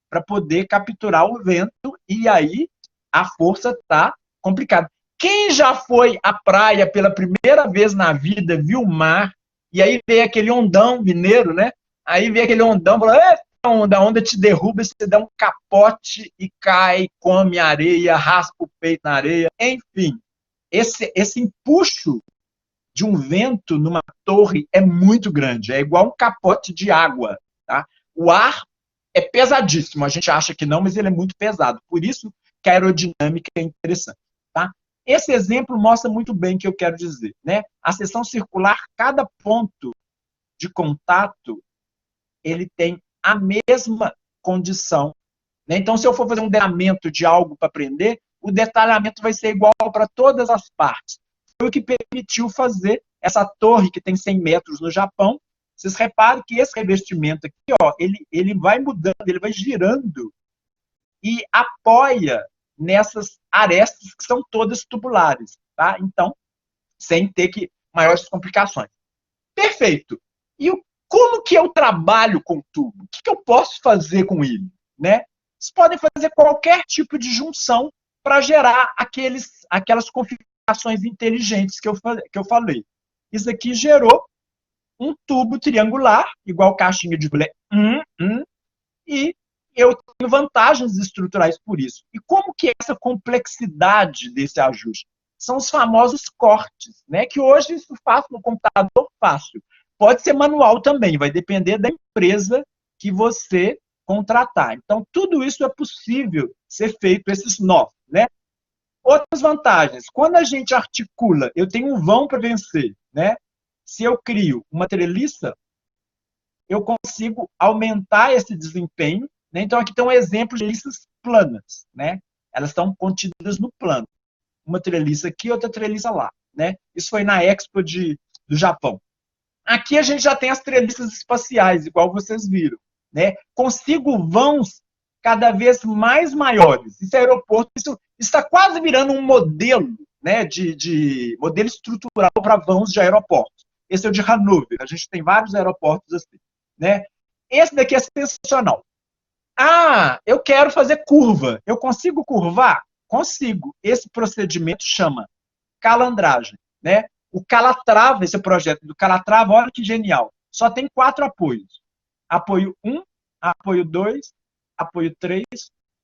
para poder capturar o vento e aí a força está complicada. Quem já foi à praia pela primeira vez na vida, viu o mar, e aí vê aquele ondão mineiro, né? Aí vê aquele ondão, fala, a onda te derruba, você dá um capote e cai, come areia, raspa o peito na areia, enfim. Esse empuxo de um vento numa torre é muito grande, é igual um capote de água. Tá? O ar é pesadíssimo, a gente acha que não, mas ele é muito pesado. Por isso que a aerodinâmica é interessante. Tá? Esse exemplo mostra muito bem o que eu quero dizer. Né? A seção circular, cada ponto de contato, ele tem a mesma condição. Né? Então, se eu for fazer um detalhamento de algo para aprender, o detalhamento vai ser igual para todas as partes. Foi o que permitiu fazer essa torre que tem 100 metros no Japão. Vocês reparem que esse revestimento aqui, ó, ele vai mudando, ele vai girando e apoia nessas arestas que são todas tubulares. Tá? Então, sem ter maiores complicações. Perfeito. E como que eu trabalho com o tubo? O que eu posso fazer com ele? Né? Vocês podem fazer qualquer tipo de junção para gerar aquelas configurações inteligentes que eu falei. Isso aqui gerou um tubo triangular, igual caixinha de bolé, e eu tenho vantagens estruturais por isso. E como que é essa complexidade desse ajuste? São os famosos cortes, né? Que hoje isso faz no computador fácil. Pode ser manual também, vai depender da empresa que você contratar. Então, tudo isso é possível ser feito, esses nós, né? Outras vantagens, quando a gente articula, eu tenho um vão para vencer, né? Se eu crio uma treliça, eu consigo aumentar esse desempenho, né? Então, aqui tem um exemplo de treliças planas, né? Elas estão contidas no plano. Uma treliça aqui, outra treliça lá, né? Isso foi na Expo do Japão. Aqui a gente já tem as treliças espaciais, igual vocês viram, né? Consigo vãos cada vez mais maiores. Esse aeroporto, isso está quase virando um modelo, né, de modelo estrutural para vãos de aeroportos. Esse é o de Hannover. A gente tem vários aeroportos assim, né? Esse daqui é sensacional. Ah, eu quero fazer curva. Eu consigo curvar? Consigo. Esse procedimento chama calandragem, né? O Calatrava, esse projeto do Calatrava, olha que genial. Só tem 4 apoios. Apoio 1, apoio 2, apoio 3,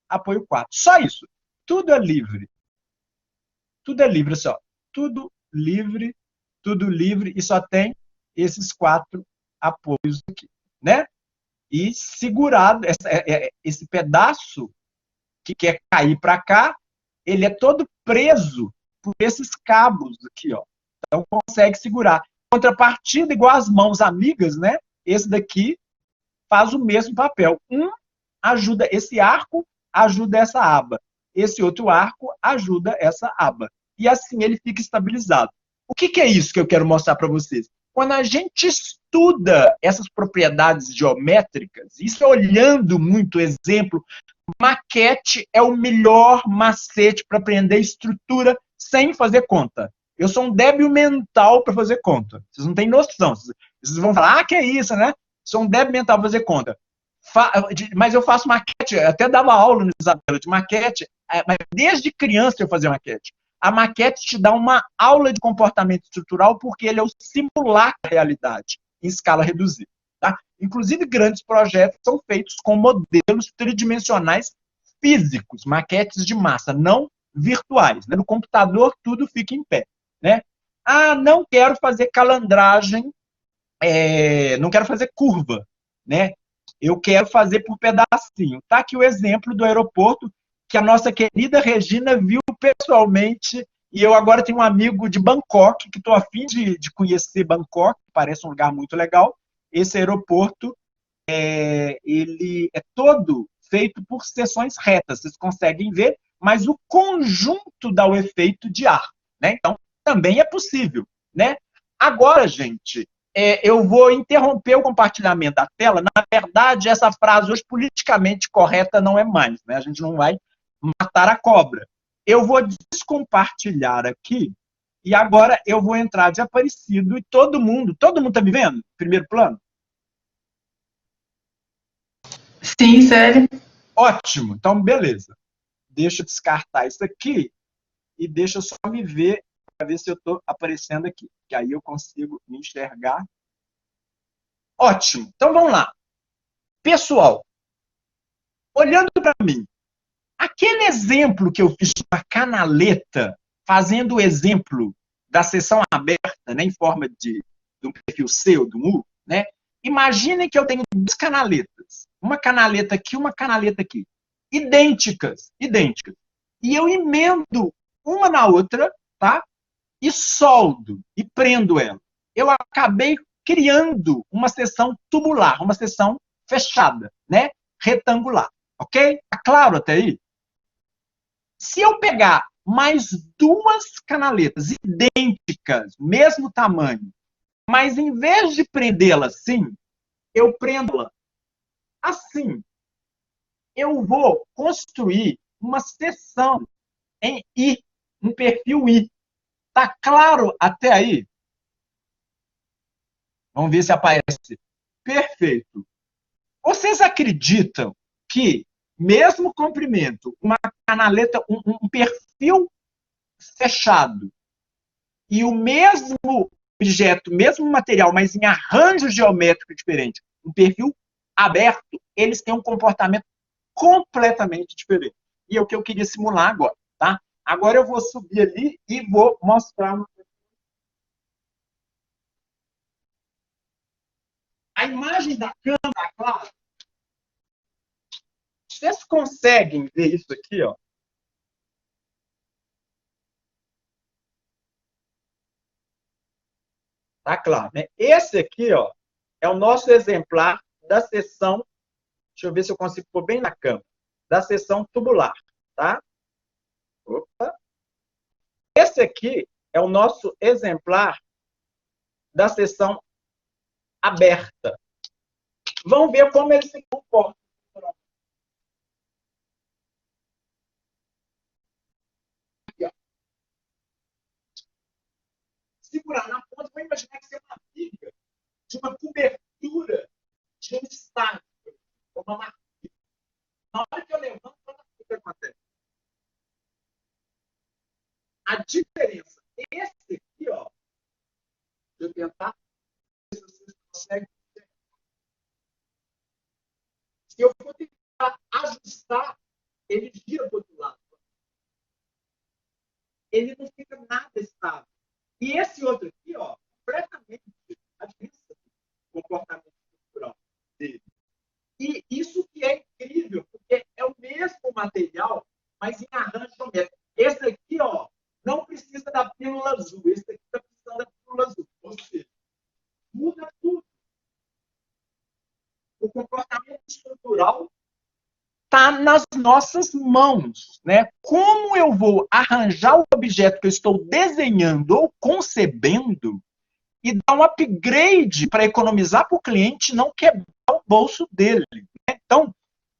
apoio 4. Só isso. Tudo é livre. Tudo é livre, só. Tudo livre, e só tem esses 4 apoios aqui, né? E segurado, esse pedaço que quer cair para cá, ele é todo preso por esses cabos aqui, ó. Então, consegue segurar. Contrapartida, igual as mãos amigas, né? Esse daqui faz o mesmo papel. Ajuda, esse arco ajuda essa aba. Esse outro arco ajuda essa aba. E assim ele fica estabilizado. O que é isso que eu quero mostrar para vocês? Quando a gente estuda essas propriedades geométricas, isso é olhando muito exemplo, maquete é o melhor macete para aprender estrutura sem fazer conta. Eu sou um débil mental para fazer conta. Vocês não têm noção. Vocês vão falar, que é isso, né? Sou um débil mental para fazer conta. Mas eu faço maquete, até dava aula no Isabela de maquete, mas desde criança eu fazia maquete. A maquete te dá uma aula de comportamento estrutural porque ele é o simulacro da realidade, em escala reduzida. Tá? Inclusive, grandes projetos são feitos com modelos tridimensionais físicos, maquetes de massa, não virtuais. Né? No computador, tudo fica em pé. Né? Ah, não quero fazer calandragem, não quero fazer curva. Né? Eu quero fazer por pedacinho. Está aqui o exemplo do aeroporto que a nossa querida Regina viu pessoalmente, e eu agora tenho um amigo de Bangkok, que estou a fim de conhecer Bangkok, parece um lugar muito legal. Esse aeroporto, ele é todo feito por seções retas, vocês conseguem ver, mas o conjunto dá o efeito de ar. Né? Então, também é possível. Né? Agora, gente, eu vou interromper o compartilhamento da tela. Na verdade, essa frase hoje politicamente correta não é mais. Né? A gente não vai matar a cobra. Eu vou descompartilhar aqui e agora eu vou entrar de Aparecido e todo mundo está me vendo? Primeiro plano?
Sim, sério.
Ótimo, então beleza. Deixa eu descartar isso aqui e deixa eu só me ver para ver se eu estou aparecendo aqui, que aí eu consigo me enxergar. Ótimo, então vamos lá. Pessoal, olhando para mim, aquele exemplo que eu fiz com a canaleta, fazendo o exemplo da sessão aberta, né, em forma de um perfil C ou de um U, né? Imaginem que eu tenho 2 canaletas. Uma canaleta aqui, uma canaleta aqui. Idênticas. E eu emendo uma na outra, tá? E soldo, e prendo ela. Eu acabei criando uma seção tubular, uma seção fechada, né? Retangular. Ok? Tá claro até aí? Se eu pegar mais 2 canaletas idênticas, mesmo tamanho, mas em vez de prendê-la assim, eu prendo-la assim. Eu vou construir uma seção em I, um perfil I. Tá claro até aí? Vamos ver se aparece. Perfeito. Vocês acreditam que mesmo comprimento, uma canaleta, um perfil fechado e o mesmo objeto, mesmo material, mas em arranjo geométrico diferente, um perfil aberto, eles têm um comportamento completamente diferente. E é o que eu queria simular agora, tá? Agora eu vou subir ali e vou mostrar. a imagem da câmera, claro. Vocês conseguem ver isso aqui, ó? Tá claro, né? Esse aqui, ó, é o nosso exemplar da seção, deixa eu ver se eu consigo pôr bem na câmera, da seção tubular, tá? Opa. Esse aqui é o nosso exemplar da seção aberta. Vamos ver como ele se comporta. Aqui, ó. Segurar na ponta, vou imaginar que você é uma viga de uma cobertura de um estádio, uma marquinha. Na hora que eu levanto, o que acontece? A diferença, esse aqui, ó, deixa eu tentar, se vocês conseguem. Se eu for tentar ajustar, ele gira para o outro lado. Ele não fica nada estável. E esse outro aqui, ó, completamente a diferença do comportamento estrutural dele. E isso que é incrível, porque é o mesmo material, mas em arranjo geométrico. Esse aqui, ó, não precisa da pílula azul. Esse aqui está precisando da pílula azul. Ou seja, muda tudo. O comportamento estrutural está nas nossas mãos, né? Como eu vou arranjar o objeto que eu estou desenhando ou concebendo e dar um upgrade para economizar para o cliente não quebrar o bolso dele, né? Então,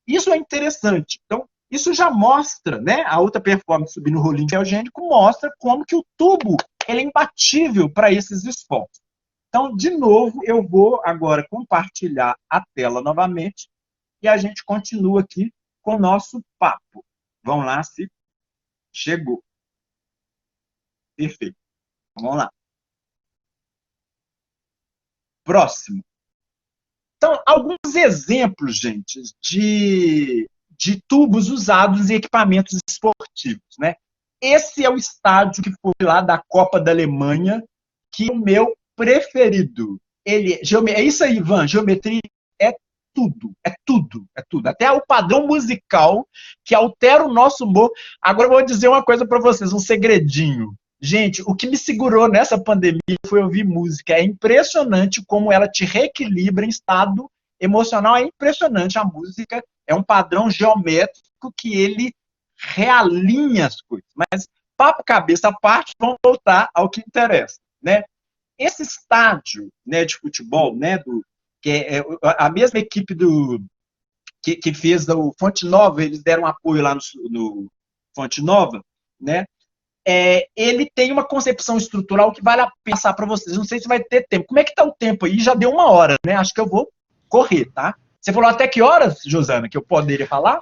isso é interessante. Então, isso já mostra, né? A alta performance subindo o rolinho geogênico mostra como que o tubo ele é imbatível para esses esforços. Então, de novo, eu vou agora compartilhar a tela novamente e a gente continua aqui com o nosso papo. Vamos lá, se chegou. Perfeito. Vamos lá. Próximo. Então, alguns exemplos, gente, de tubos usados em equipamentos esportivos, né? Esse é o estádio que foi lá da Copa da Alemanha, que é o meu preferido. Ele, é isso aí, Ivan, geometria é tudo, é tudo, é tudo. Até o padrão musical que altera o nosso humor. Agora eu vou dizer uma coisa para vocês, um segredinho. Gente, o que me segurou nessa pandemia foi ouvir música. É impressionante como ela te reequilibra em estado emocional. É impressionante. A música é um padrão geométrico que ele realinha as coisas. Mas, papo cabeça à parte, vamos voltar ao que interessa, né? Esse estádio, né, de futebol, né, que é a mesma equipe que fez o Fonte Nova, eles deram apoio lá no Fonte Nova, né? Ele tem uma concepção estrutural que vale a pena passar para vocês. Não sei se vai ter tempo. Como é que está o tempo aí? Já deu 1 hora, né? Acho que eu vou correr, tá? Você falou até que horas, Josana, que eu poderia falar?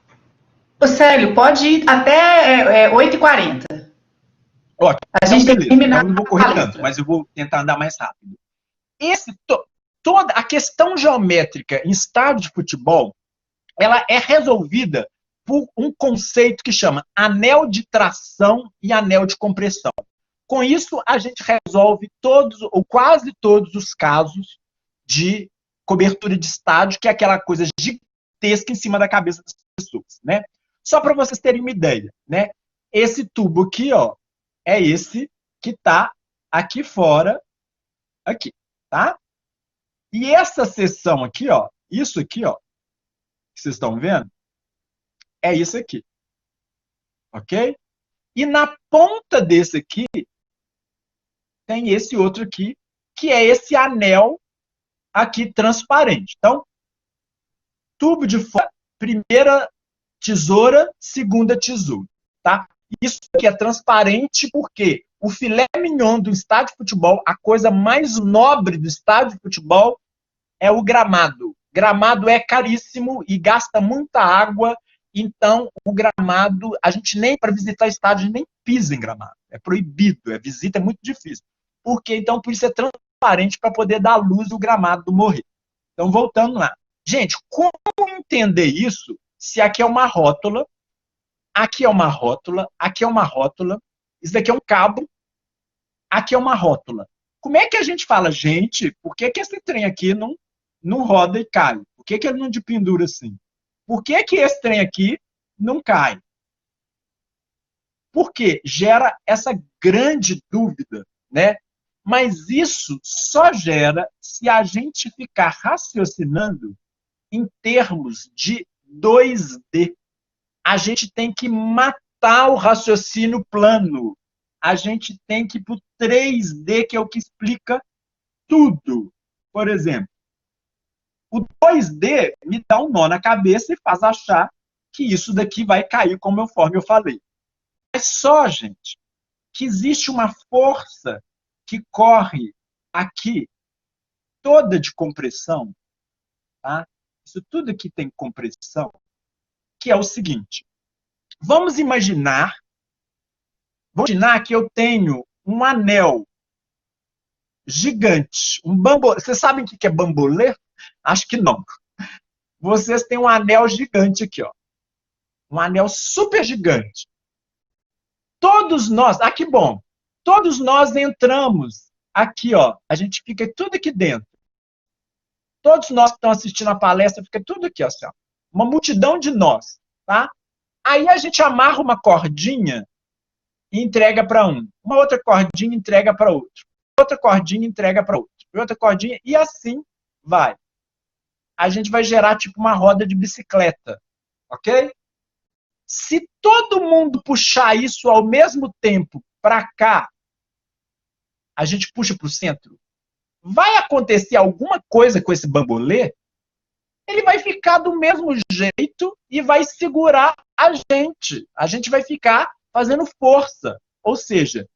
Ô, Célio, pode ir até 8h40.
Ótimo.
A gente tem que terminar.
Eu não vou correr tanto, mas eu vou tentar andar mais rápido. Toda a questão geométrica em estádio de futebol, ela é resolvida por um conceito que chama anel de tração e anel de compressão. Com isso, a gente resolve todos, ou quase todos os casos de cobertura de estádio, que é aquela coisa gigantesca em cima da cabeça das pessoas, né? Só para vocês terem uma ideia, né? Esse tubo aqui, ó, é esse que está aqui fora, aqui, tá? E essa seção aqui, ó, isso aqui, ó, que vocês estão vendo, é isso aqui. Ok? E na ponta desse aqui, tem esse outro aqui, que é esse anel aqui transparente. Então, tubo de fora, primeira tesoura, segunda tesoura. Tá? Isso aqui é transparente porque o filé mignon do estádio de futebol, a coisa mais nobre do estádio de futebol é o gramado. Gramado é caríssimo e gasta muita água. Então, o gramado, a gente nem para visitar estádio, a gente nem pisa em gramado. É proibido, visita é muito difícil. Porque, então, por isso é transparente para poder dar luz ao gramado do morrer. Então, voltando lá. Gente, como entender isso se aqui é uma rótula, aqui é uma rótula, aqui é uma rótula, isso daqui é um cabo, aqui é uma rótula. Como é que a gente fala, gente, por que esse trem aqui não não roda e cai? Por que ele não dependura assim? Por que esse trem aqui não cai? Porque gera essa grande dúvida, né? Mas isso só gera se a gente ficar raciocinando em termos de 2D. A gente tem que matar o raciocínio plano. A gente tem que ir para o 3D, que é o que explica tudo. Por exemplo, o 2D me dá um nó na cabeça e faz achar que isso daqui vai cair conforme eu falei. Mas só, gente, que existe uma força que corre aqui, toda de compressão, tá? Isso tudo aqui tem compressão, que é o seguinte. Vamos imaginar que eu tenho um anel gigante, um bambolê. Vocês sabem o que é bambolê? Acho que não. Vocês têm um anel gigante aqui, ó. Um anel super gigante. Todos nós, que bom. Todos nós entramos aqui, ó. A gente fica tudo aqui dentro. Todos nós que estão assistindo a palestra, fica tudo aqui, ó. Uma multidão de nós, tá? Aí a gente amarra uma cordinha e entrega para um. Uma outra cordinha entrega para outro. Outra cordinha entrega para outro. Outra cordinha, e assim vai. A gente vai gerar tipo uma roda de bicicleta, ok? Se todo mundo puxar isso ao mesmo tempo para cá, a gente puxa para o centro, vai acontecer alguma coisa com esse bambolê, ele vai ficar do mesmo jeito e vai segurar a gente. A gente vai ficar fazendo força. Ou seja,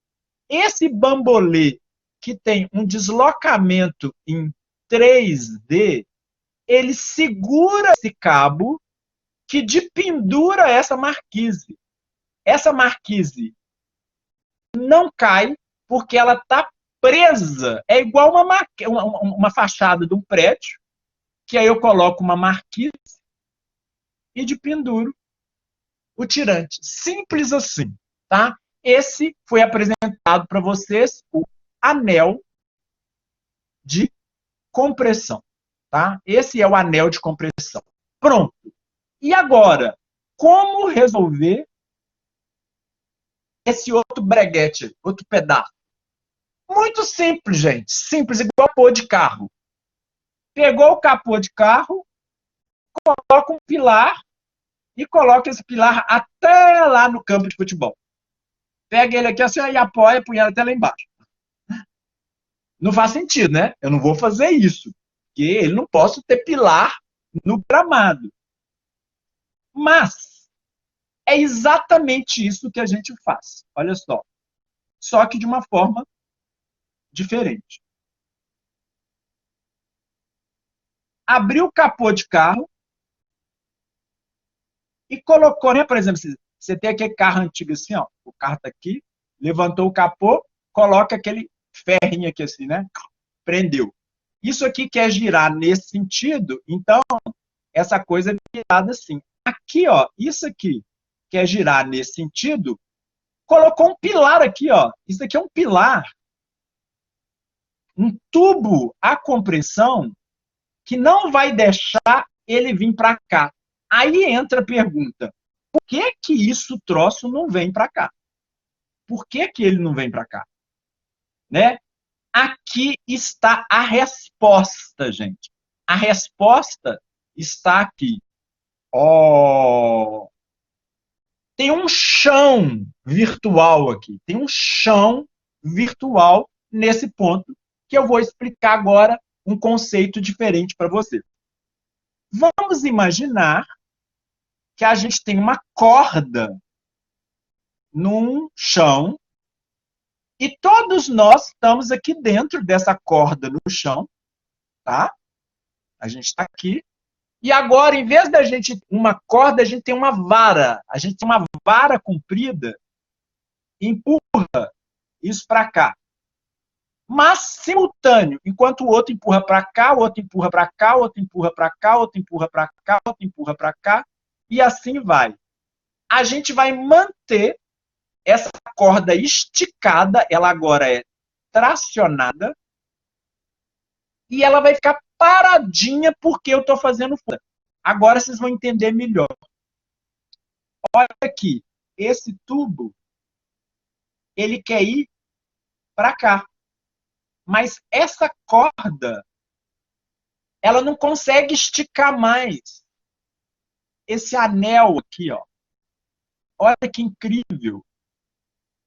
esse bambolê que tem um deslocamento em 3D, ele segura esse cabo que dependura essa marquise. Essa marquise não cai porque ela está presa. É igual uma fachada de um prédio, que aí eu coloco uma marquise e dependuro o tirante. Simples assim, tá? Esse foi apresentado para vocês o anel de compressão, tá? Esse é o anel de compressão. Pronto. E agora, como resolver esse outro breguete, outro pedaço? Muito simples, gente. Simples, igual capô de carro. Pegou o capô de carro, coloca um pilar e coloca esse pilar até lá no campo de futebol. Pega ele aqui assim e apoia, põe ele até lá embaixo. Não faz sentido, né? Eu não vou fazer isso. Porque ele não posso ter pilar no gramado. Mas é exatamente isso que a gente faz. Olha só. Só que de uma forma diferente. Abriu o capô de carro e colocou, né? Por exemplo, você tem aquele carro antigo assim, ó. O carro está aqui, levantou o capô, coloca aquele ferrinho aqui assim, né? Prendeu. Isso aqui quer girar nesse sentido, então essa coisa é virada assim. Aqui, ó, isso aqui quer girar nesse sentido, colocou um pilar aqui, ó. Isso aqui é um pilar, um tubo a compressão que não vai deixar ele vir para cá. Aí entra a pergunta: por que isso troço não vem para cá? Por que ele não vem para cá? Né? Aqui está a resposta, gente. A resposta está aqui. Oh, tem um chão virtual aqui. Tem um chão virtual nesse ponto que eu vou explicar agora um conceito diferente para você. Vamos imaginar que a gente tem uma corda num chão e todos nós estamos aqui dentro dessa corda no chão, tá? A gente está aqui. E agora, em vez da gente uma corda, a gente tem uma vara. A gente tem uma vara comprida e empurra isso para cá. Mas, simultâneo, enquanto o outro empurra para cá, o outro empurra para cá, o outro empurra para cá, o outro empurra para cá, o outro empurra para cá, e assim vai. A gente vai manter essa corda esticada, ela agora é tracionada, e ela vai ficar paradinha porque eu estou fazendo força. Agora vocês vão entender melhor. Olha aqui, esse tubo, ele quer ir para cá. Mas essa corda, ela não consegue esticar mais. Esse anel aqui, ó. Olha que incrível.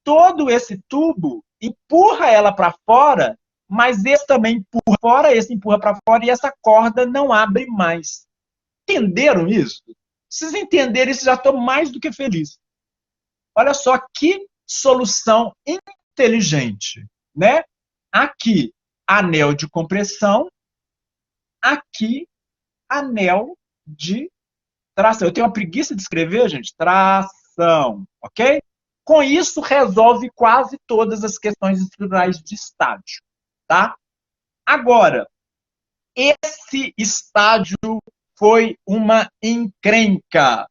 Todo esse tubo empurra ela para fora, mas esse também empurra fora, esse empurra para fora, e essa corda não abre mais. Entenderam isso? Se vocês entenderem isso, já estou mais do que feliz. Olha só que solução inteligente, né? Aqui, anel de compressão. Aqui, anel de tração. Eu tenho uma preguiça de escrever, gente. Tração, ok? Com isso, resolve quase todas as questões estruturais de estádio, tá? Agora, esse estádio foi uma encrenca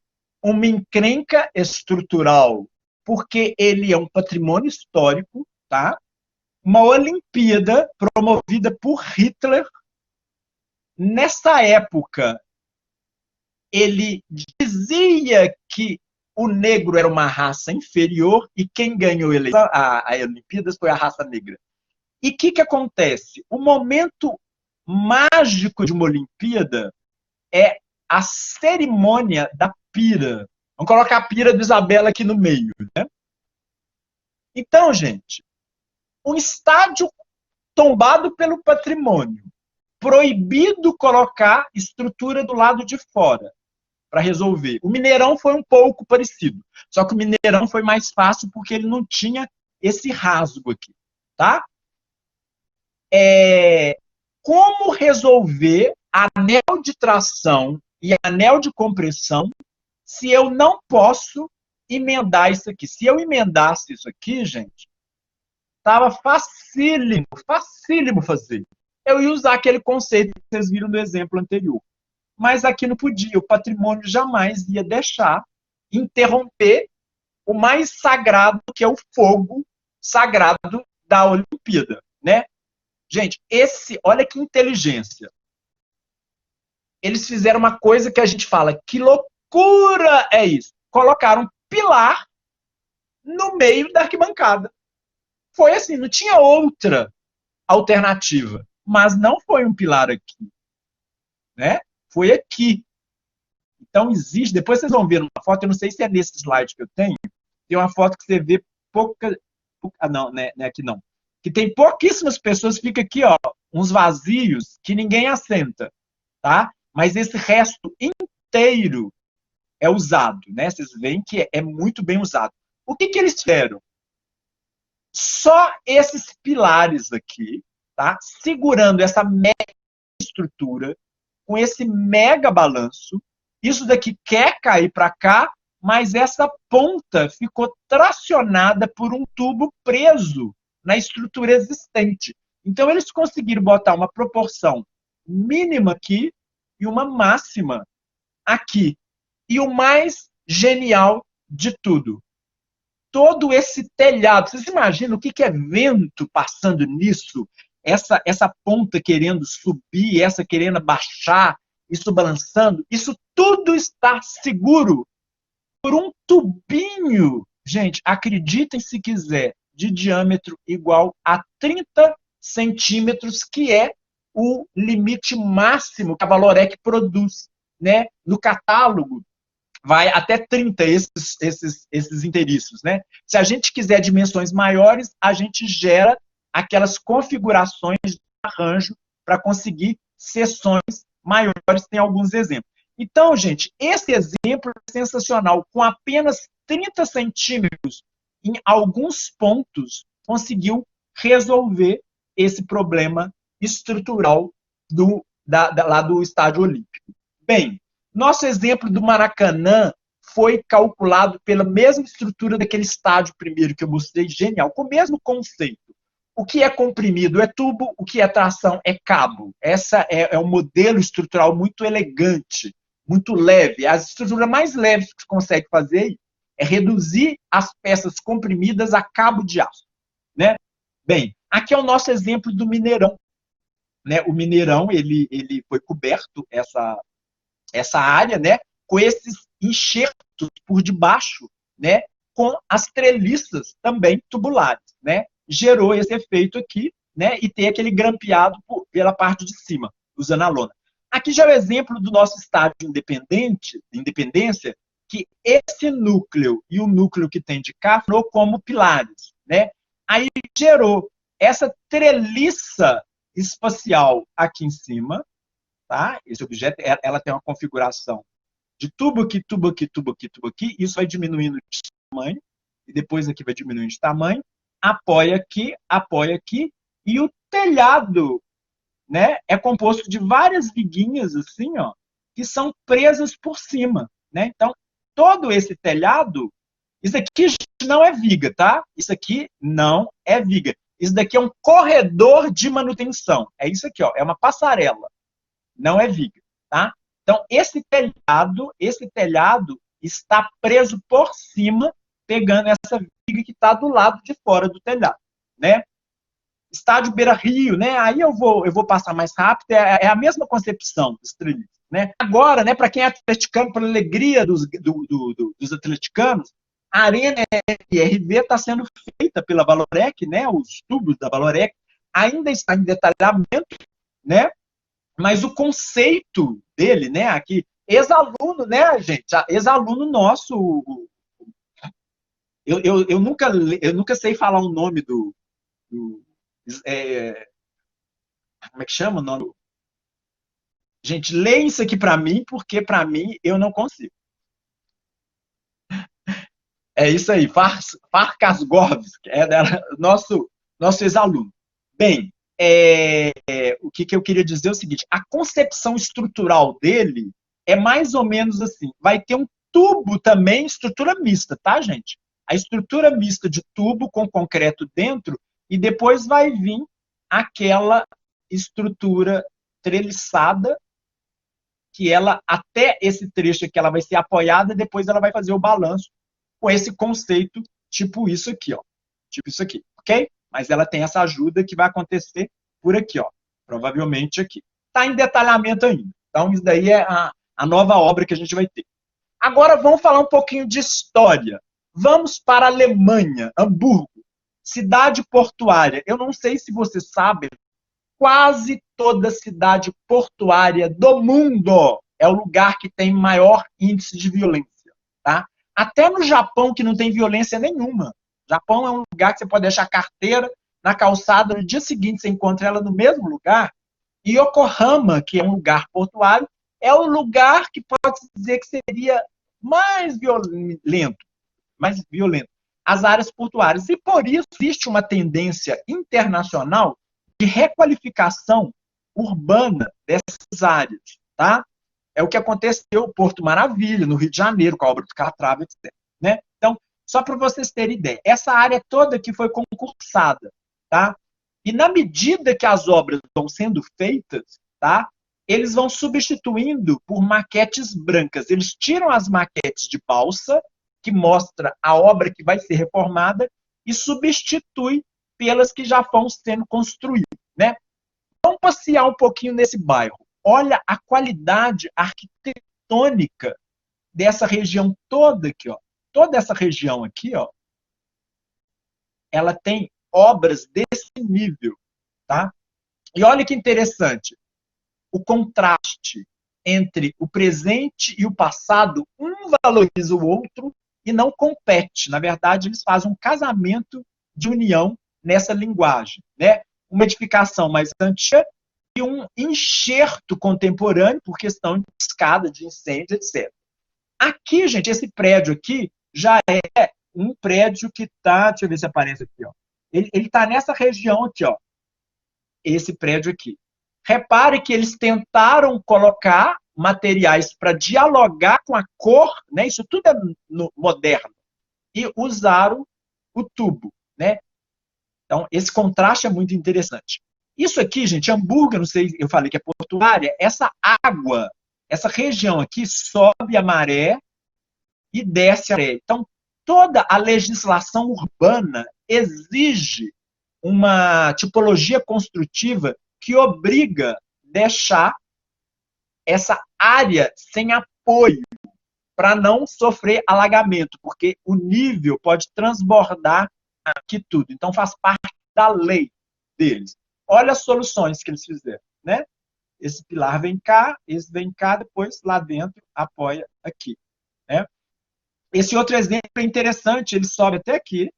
estrutural, porque ele é um patrimônio histórico, tá? Uma Olimpíada promovida por Hitler. Nessa época, ele dizia que o negro era uma raça inferior e quem ganhou a Olimpíadas foi a raça negra. E o que acontece? O momento mágico de uma Olimpíada é a cerimônia da pira. Vamos colocar a pira de Isabela aqui no meio, né? Então, gente, um estádio tombado pelo patrimônio, proibido colocar estrutura do lado de fora para resolver. O Mineirão foi um pouco parecido, só que o Mineirão foi mais fácil porque ele não tinha esse rasgo aqui, tá? Como resolver anel de tração e anel de compressão se eu não posso emendar isso aqui? Se eu emendasse isso aqui, gente, estava facílimo fazer. Eu ia usar aquele conceito que vocês viram no exemplo anterior. Mas aqui não podia. O patrimônio jamais ia deixar interromper o mais sagrado, que é o fogo sagrado da Olimpíada, né? Gente, olha que inteligência. Eles fizeram uma coisa que a gente fala, que loucura é isso? Colocaram um pilar no meio da arquibancada. Foi assim, não tinha outra alternativa. Mas não foi um pilar aqui, né? Foi aqui. Então existe, depois vocês vão ver uma foto, eu não sei se é nesse slide que eu tenho, tem uma foto que você vê não, né, aqui não. Que tem pouquíssimas pessoas, fica aqui, ó, uns vazios que ninguém assenta, tá? Mas esse resto inteiro é usado, né? Vocês veem que é muito bem usado. O que eles fizeram? Só esses pilares aqui, tá? Segurando essa mega estrutura, com esse mega balanço, isso daqui quer cair para cá, mas essa ponta ficou tracionada por um tubo preso na estrutura existente. Então, eles conseguiram botar uma proporção mínima aqui e uma máxima aqui. E o mais genial de tudo, todo esse telhado, vocês imaginam o que é vento passando nisso? Essa ponta querendo subir, essa querendo baixar, isso balançando, isso tudo está seguro por um tubinho, gente, acreditem se quiser, de diâmetro igual a 30 centímetros, que é o limite máximo que a Valorec produz, né? No catálogo vai até 30 esses inteiriços, né? Se a gente quiser dimensões maiores, a gente gera aquelas configurações de arranjo para conseguir seções maiores, tem alguns exemplos. Então, gente, esse exemplo é sensacional. Com apenas 30 centímetros, em alguns pontos, conseguiu resolver esse problema estrutural lá do Estádio Olímpico. Bem, nosso exemplo do Maracanã foi calculado pela mesma estrutura daquele estádio primeiro que eu mostrei, genial, com o mesmo conceito. O que é comprimido é tubo, o que é tração é cabo. Essa é um modelo estrutural muito elegante, muito leve. As estruturas mais leves que se consegue fazer é reduzir as peças comprimidas a cabo de aço, né? Bem, aqui é o nosso exemplo do Mineirão. né, o Mineirão ele foi coberto, essa área, né, com esses enxertos por debaixo, né, com as treliças também tubulares, né, gerou esse efeito aqui, né, e tem aquele grampeado pela parte de cima, usando a lona. Aqui já é o exemplo do nosso estádio Independência, que esse núcleo e o núcleo que tem de cá foram como pilares, né? Aí gerou essa treliça espacial aqui em cima, tá? Esse objeto, ela tem uma configuração de tubo aqui, tubo aqui, tubo aqui, tubo aqui, isso vai diminuindo de tamanho, e depois aqui vai diminuindo de tamanho, apoia aqui, e o telhado, né, é composto de várias viguinhas, assim, ó, que são presas por cima, né? Então, todo esse telhado, isso aqui não é viga, tá? Isso aqui não é viga. Isso daqui é um corredor de manutenção. É isso aqui, ó, é uma passarela. Não é viga, tá? Então, esse telhado está preso por cima, pegando essa viga que está do lado de fora do telhado, né? Estádio Beira-Rio, né? Aí eu vou passar mais rápido, é a mesma concepção dos trilhos, né? Agora, né, para quem é atleticano, para a alegria dos atleticanos, a Arena RV está sendo feita pela Valorec, né? Os tubos da Valorec ainda está em detalhamento, né? Mas o conceito dele, né? Aqui, ex-aluno, né, gente? Ex-aluno nosso. Eu nunca sei falar o nome do como é que chama o nome? Gente, leia isso aqui para mim, porque para mim eu não consigo. É isso aí, Farkas Gorvski, nosso ex-aluno. Bem, o que eu queria dizer é o seguinte, a concepção estrutural dele é mais ou menos assim, vai ter um tubo também, estrutura mista, tá, gente? A estrutura mista de tubo com concreto dentro, e depois vai vir aquela estrutura treliçada, que ela, até esse trecho aqui, ela vai ser apoiada, depois ela vai fazer o balanço com esse conceito, tipo isso aqui, ó. Tipo isso aqui, ok? Mas ela tem essa ajuda que vai acontecer por aqui, ó. Provavelmente aqui. Está em detalhamento ainda. Então, isso daí é a nova obra que a gente vai ter. Agora, vamos falar um pouquinho de história. Vamos para a Alemanha, Hamburgo, cidade portuária. Eu não sei se vocês sabem, quase toda cidade portuária do mundo é o lugar que tem maior índice de violência, tá? Até no Japão, que não tem violência nenhuma. O Japão é um lugar que você pode deixar a carteira na calçada, no dia seguinte você encontra ela no mesmo lugar. E Yokohama, que é um lugar portuário, é o lugar que pode-se dizer que seria mais violento. As áreas portuárias. E por isso existe uma tendência internacional de requalificação urbana dessas áreas, tá? É o que aconteceu no Porto Maravilha, no Rio de Janeiro, com a obra do Calatrava, etc. Né? Então, só para vocês terem ideia, essa área toda aqui foi concursada, tá? E na medida que as obras vão sendo feitas, tá? Eles vão substituindo por maquetes brancas. Eles tiram as maquetes de balsa, que mostra a obra que vai ser reformada, e substitui pelas que já vão sendo construídas, né? Vamos passear um pouquinho nesse bairro. Olha a qualidade arquitetônica dessa região toda aqui, ó. Toda essa região aqui, ó, ela tem obras desse nível, tá? E olha que interessante, o contraste entre o presente e o passado, um valoriza o outro e não compete. Na verdade, eles fazem um casamento de união nessa linguagem, né? Uma edificação mais antiga e um enxerto contemporâneo por questão de escada, de incêndio, etc. Aqui, gente, esse prédio aqui já é um prédio que está, deixa eu ver se aparece aqui, ó. Ele está nessa região aqui, ó. Esse prédio aqui. Repare que eles tentaram colocar materiais para dialogar com a cor, né? Isso tudo é moderno. E usaram o tubo, né? Então, esse contraste é muito interessante. Isso aqui, gente, Hamburgo, não sei, eu falei que é portuária, essa água, essa região aqui sobe a maré e desce a maré. Então, toda a legislação urbana exige uma tipologia construtiva que obriga a deixar essa área sem apoio, para não sofrer alagamento, porque o nível pode transbordar aqui tudo. Então, faz parte da lei deles. Olha as soluções que eles fizeram, né? Esse pilar vem cá, esse vem cá, depois lá dentro apoia aqui, né? Esse outro exemplo é interessante, ele sobe até aqui,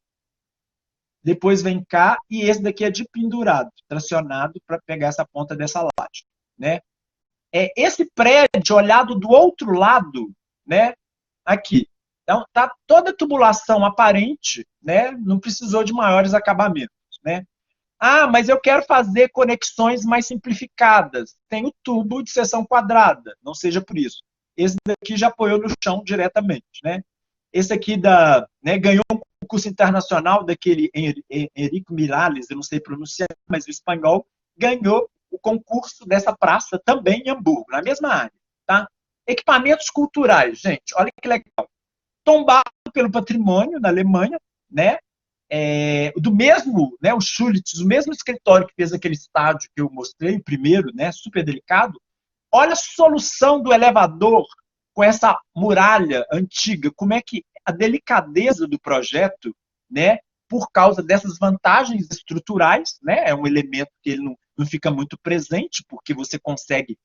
depois vem cá, e esse daqui é de pendurado, tracionado para pegar essa ponta dessa laje, né? Esse prédio olhado do outro lado, né? Aqui. Então, tá toda a tubulação aparente, né? Não precisou de maiores acabamentos, né? Ah, mas eu quero fazer conexões mais simplificadas. Tem o tubo de seção quadrada, não seja por isso. Esse daqui já apoiou no chão diretamente, né? Esse aqui ganhou um concurso internacional daquele Henrique Miralles, eu não sei pronunciar, mas o espanhol, ganhou o concurso dessa praça também em Hamburgo, na mesma área, tá? Equipamentos culturais, gente, olha que legal. Tombado pelo patrimônio na Alemanha, né? Do mesmo, né, o Schulitz, o mesmo escritório que fez aquele estádio que eu mostrei, o primeiro, né, super delicado. Olha a solução do elevador com essa muralha antiga, como é que a delicadeza do projeto, né, por causa dessas vantagens estruturais, né, é um elemento que ele não fica muito presente, porque você consegue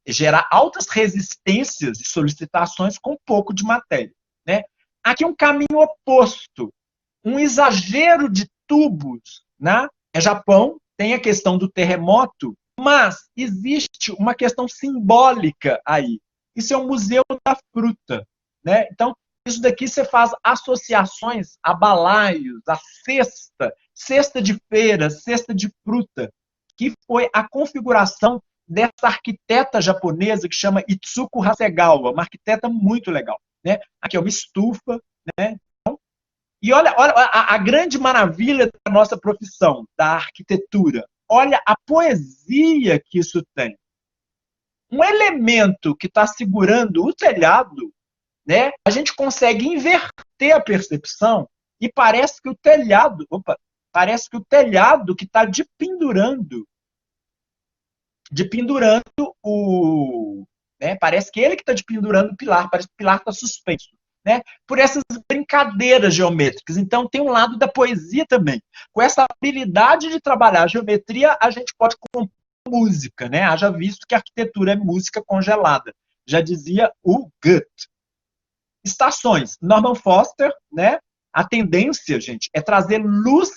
gerar altas resistências e solicitações com pouco de matéria, né? Aqui um caminho oposto, um exagero de tubos, né? Japão, tem a questão do terremoto, mas existe uma questão simbólica aí. Isso é um museu da fruta, né? Então, isso daqui você faz associações a balaios, a cesta de feira, cesta de fruta, que foi a configuração dessa arquiteta japonesa que chama Itsuko Hasegawa, uma arquiteta muito legal, né? Aqui é uma estufa, né? E olha a grande maravilha da nossa profissão, da arquitetura. Olha a poesia que isso tem. Um elemento que está segurando o telhado, né, a gente consegue inverter a percepção e parece que o telhado que está dependurando o... Né, parece que ele que está dependurando o pilar, parece que o pilar está suspenso. Né, por essas brincadeiras geométricas. Então, tem um lado da poesia também. Com essa habilidade de trabalhar a geometria, a gente pode compor música, né? Haja visto que a arquitetura é música congelada. Já dizia o Goethe. Estações. Norman Foster, né? A tendência, gente, é trazer luz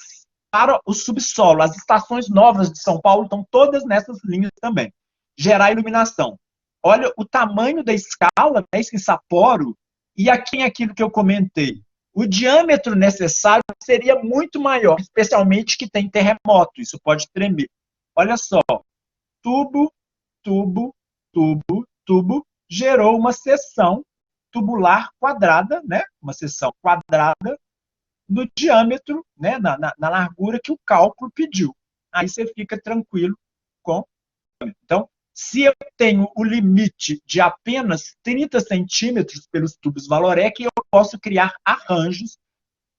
para o subsolo. As estações novas de São Paulo estão todas nessas linhas também. Gerar iluminação. Olha o tamanho da escala, né? Esse em Sapporo. E aqui em aquilo que eu comentei, o diâmetro necessário seria muito maior, especialmente que tem terremoto, isso pode tremer. Olha só, tubo, tubo, tubo, tubo, gerou uma seção tubular quadrada, né? Uma seção quadrada no diâmetro, né? Na largura que o cálculo pediu. Aí você fica tranquilo com... Então, se eu tenho o limite de apenas 30 centímetros pelos tubos Valorec, eu posso criar arranjos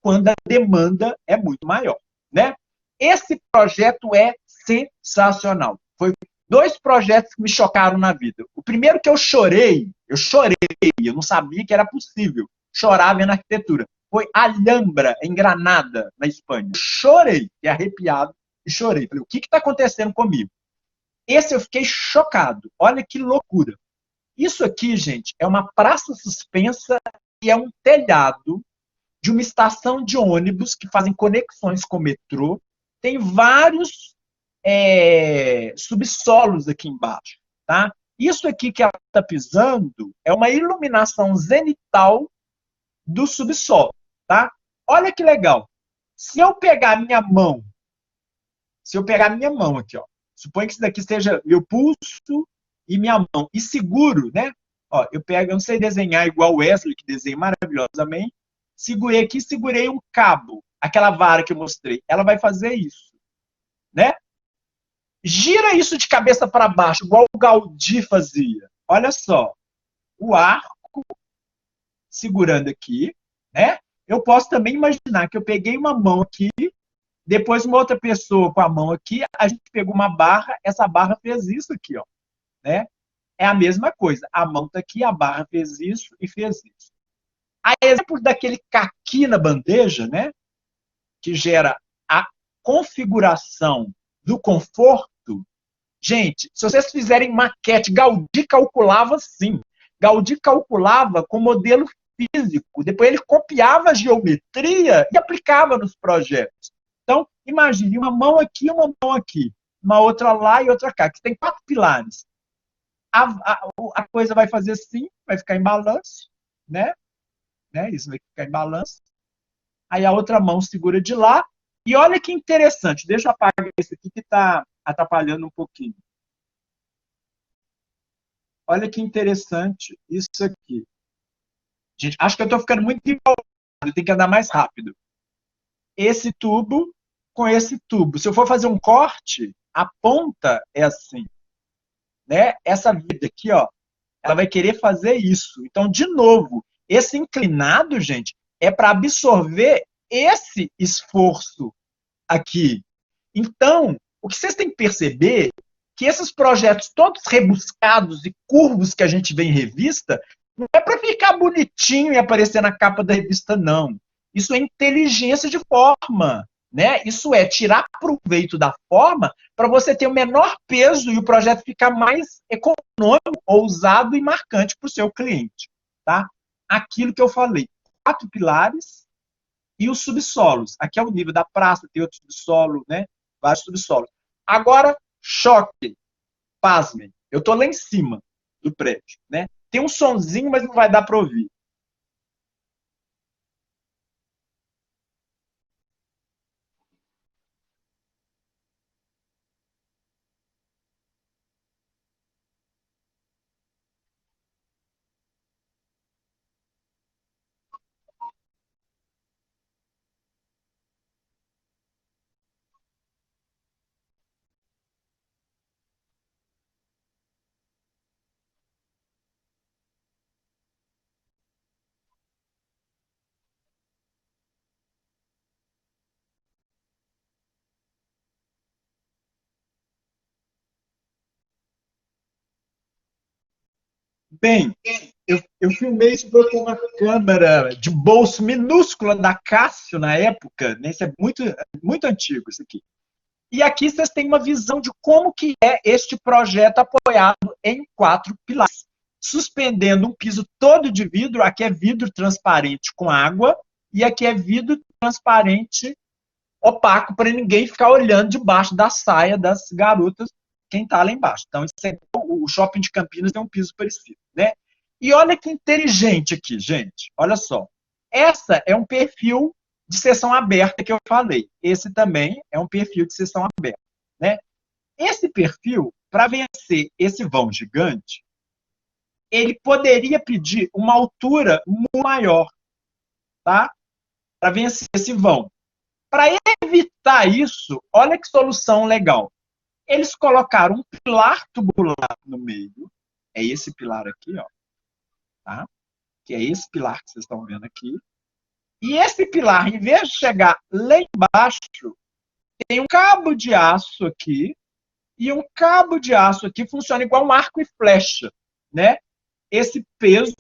quando a demanda é muito maior, né? Esse projeto é sensacional. Foi 2 projetos que me chocaram na vida. O primeiro que eu chorei, eu não sabia que era possível chorar vendo arquitetura. Foi Alhambra, em Granada, na Espanha. Chorei, fiquei arrepiado e chorei. Falei, o que está acontecendo comigo? Esse eu fiquei chocado. Olha que loucura. Isso aqui, gente, é uma praça suspensa e é um telhado de uma estação de ônibus que fazem conexões com o metrô. Tem vários subsolos aqui embaixo, tá? Isso aqui que ela está pisando é uma iluminação zenital do subsolo, tá? Olha que legal. Se eu pegar minha mão aqui, ó, suponho que isso daqui seja meu pulso e minha mão. E seguro, né? Ó, eu não sei desenhar igual o Wesley, que desenha maravilhosamente. Segurei aqui, segurei um cabo. Aquela vara que eu mostrei. Ela vai fazer isso. Né? Gira isso de cabeça para baixo, igual o Gaudí fazia. Olha só. O arco segurando aqui. Né? Eu posso também imaginar que eu peguei uma mão aqui Depois, uma outra pessoa com a mão aqui, a gente pegou uma barra, essa barra fez isso aqui, ó, né? É a mesma coisa. A mão está aqui, a barra fez isso e fez isso. A exemplo daquele caqui na bandeja, né? Que gera a configuração do conforto. Gente, se vocês fizerem maquete, Gaudí calculava sim. Gaudí calculava com modelo físico. Depois ele copiava a geometria e aplicava nos projetos. Então, imagine uma mão aqui, uma outra lá e outra cá, que tem 4 pilares. A coisa vai fazer assim, vai ficar em balanço, né? Isso vai ficar em balanço. Aí a outra mão segura de lá. E olha que interessante, deixa eu apagar esse aqui que está atrapalhando um pouquinho. Olha que interessante isso aqui. Gente, acho que eu estou ficando muito empolgado, tem que andar mais rápido. Esse tubo com esse tubo. Se eu for fazer um corte, a ponta é assim. Né? Essa vida aqui, ó, ela vai querer fazer isso. Então, de novo, esse inclinado, gente, é para absorver esse esforço aqui. Então, o que vocês têm que perceber é que esses projetos todos rebuscados e curvos que a gente vê em revista, não é para ficar bonitinho e aparecer na capa da revista, não. Isso é inteligência de forma. Né? Isso é tirar proveito da forma para você ter o menor peso e o projeto ficar mais econômico, ousado e marcante para o seu cliente. Tá? Aquilo que eu falei, 4 pilares e os subsolos. Aqui é o nível da praça, tem outro subsolo, né? Vários subsolos. Agora, choque. Pasmem, eu estou lá em cima do prédio. Né? Tem um sonzinho, mas não vai dar para ouvir. Bem, eu filmei isso com uma câmera de bolso minúscula da Casio na época, né? Isso é muito antigo, isso aqui. E aqui vocês têm uma visão de como que é este projeto apoiado em 4 pilares. Suspendendo um piso todo de vidro, aqui é vidro transparente com água, e aqui é vidro transparente opaco para ninguém ficar olhando debaixo da saia das garotas, quem está lá embaixo. Então, o shopping de Campinas tem um piso parecido, né? E olha que inteligente aqui, gente. Olha só. Essa é um perfil de sessão aberta que eu falei. Esse também é um perfil de sessão aberta, né? Esse perfil, para vencer esse vão gigante, ele poderia pedir uma altura muito maior, tá? Para vencer esse vão. Para evitar isso, olha que solução legal. Eles colocaram um pilar tubular no meio. É esse pilar aqui, ó. Tá? Que é esse pilar que vocês estão vendo aqui. E esse pilar, em vez de chegar lá embaixo, tem um cabo de aço aqui. E um cabo de aço aqui funciona igual um arco e flecha. Né? Esse peso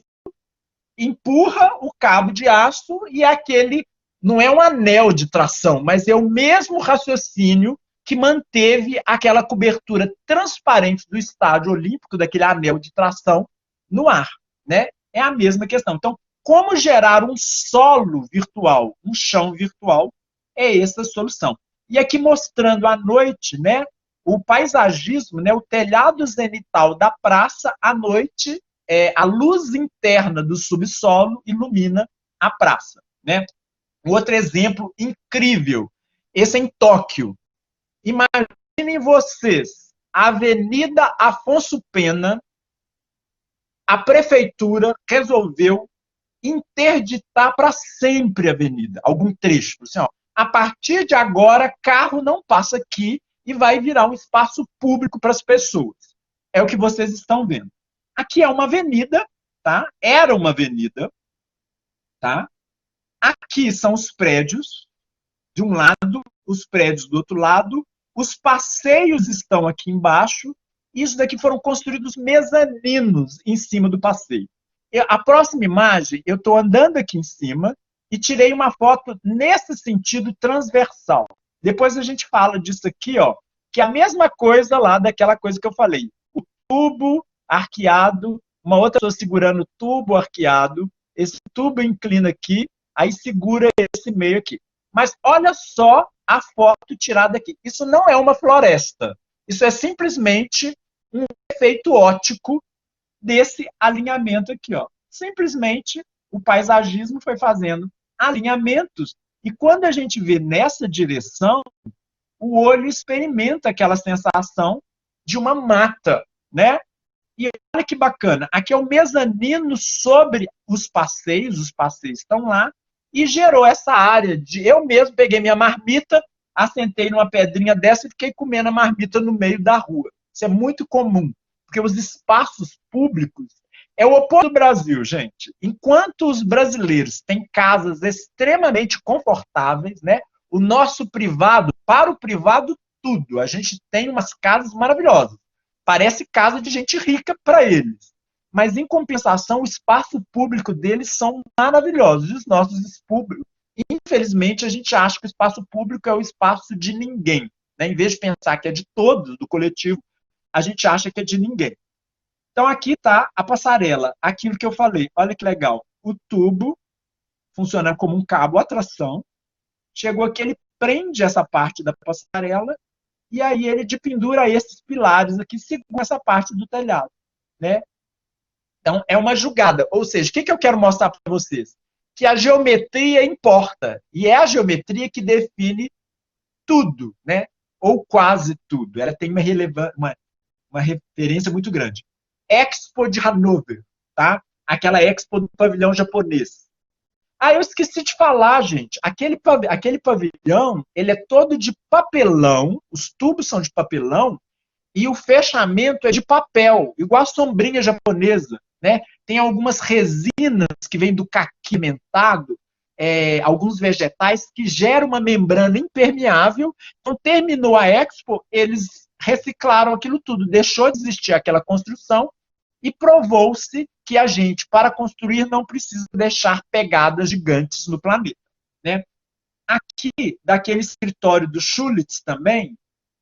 empurra o cabo de aço e aquele não é um anel de tração, mas é o mesmo raciocínio que manteve aquela cobertura transparente do estádio olímpico, daquele anel de tração, no ar. Né? É a mesma questão. Então, como gerar um solo virtual, um chão virtual, é essa a solução. E aqui mostrando à noite, né, o paisagismo, né, o telhado zenital da praça, à noite, a luz interna do subsolo ilumina a praça. Né? Um outro exemplo incrível, esse é em Tóquio. Imaginem vocês, a Avenida Afonso Pena, a prefeitura resolveu interditar para sempre a avenida, algum trecho. Assim, ó, a partir de agora, carro não passa aqui e vai virar um espaço público para as pessoas. É o que vocês estão vendo. Aqui é uma avenida, tá? Era uma avenida, tá? Aqui são os prédios, de um lado os prédios do outro lado, os passeios estão aqui embaixo, isso daqui foram construídos mezaninos em cima do passeio. A próxima imagem, eu estou andando aqui em cima e tirei uma foto nesse sentido transversal. Depois a gente fala disso aqui, ó, que é a mesma coisa lá daquela coisa que eu falei. O tubo arqueado, uma outra pessoa segurando o tubo arqueado, esse tubo inclina aqui, aí segura esse meio aqui. Mas olha só a foto tirada aqui. Isso não é uma floresta. Isso é simplesmente um efeito óptico desse alinhamento aqui, ó. Simplesmente o paisagismo foi fazendo alinhamentos. E quando a gente vê nessa direção, o olho experimenta aquela sensação de uma mata, né? E olha que bacana, aqui é o mezanino sobre os passeios estão lá, e gerou essa área de... Eu mesmo peguei minha marmita, assentei numa pedrinha dessa e fiquei comendo a marmita no meio da rua. Isso é muito comum, porque os espaços públicos é o oposto do Brasil, gente. Enquanto os brasileiros têm casas extremamente confortáveis, né? O nosso privado, para o privado, tudo. A gente tem umas casas maravilhosas. Parece casa de gente rica para eles. Mas, em compensação, o espaço público deles são maravilhosos. E os nossos públicos, infelizmente, a gente acha que o espaço público é o espaço de ninguém, né? Em vez de pensar que é de todos, do coletivo, a gente acha que é de ninguém. Então, aqui está a passarela, aquilo que eu falei. Olha que legal. O tubo funciona como um cabo atração. Chegou aqui, ele prende essa parte da passarela e aí ele dependura esses pilares aqui, segura essa parte do telhado, né? Então, é uma jogada. Ou seja, o que eu quero mostrar para vocês? Que a geometria importa. E é a geometria que define tudo, né? Ou quase tudo. Ela tem uma referência muito grande. Expo de Hanover, tá? Aquela Expo do pavilhão japonês. Eu esqueci de falar, gente. Aquele pavilhão, ele é todo de papelão, os tubos são de papelão, e o fechamento é de papel, igual a sombrinha japonesa, né? Tem algumas resinas que vêm do caqui mentado, alguns vegetais, que geram uma membrana impermeável. Então, terminou a Expo, eles reciclaram aquilo tudo, deixou de existir aquela construção, e provou-se que a gente, para construir, não precisa deixar pegadas gigantes no planeta, né? Aqui, daquele escritório do Schulitz também,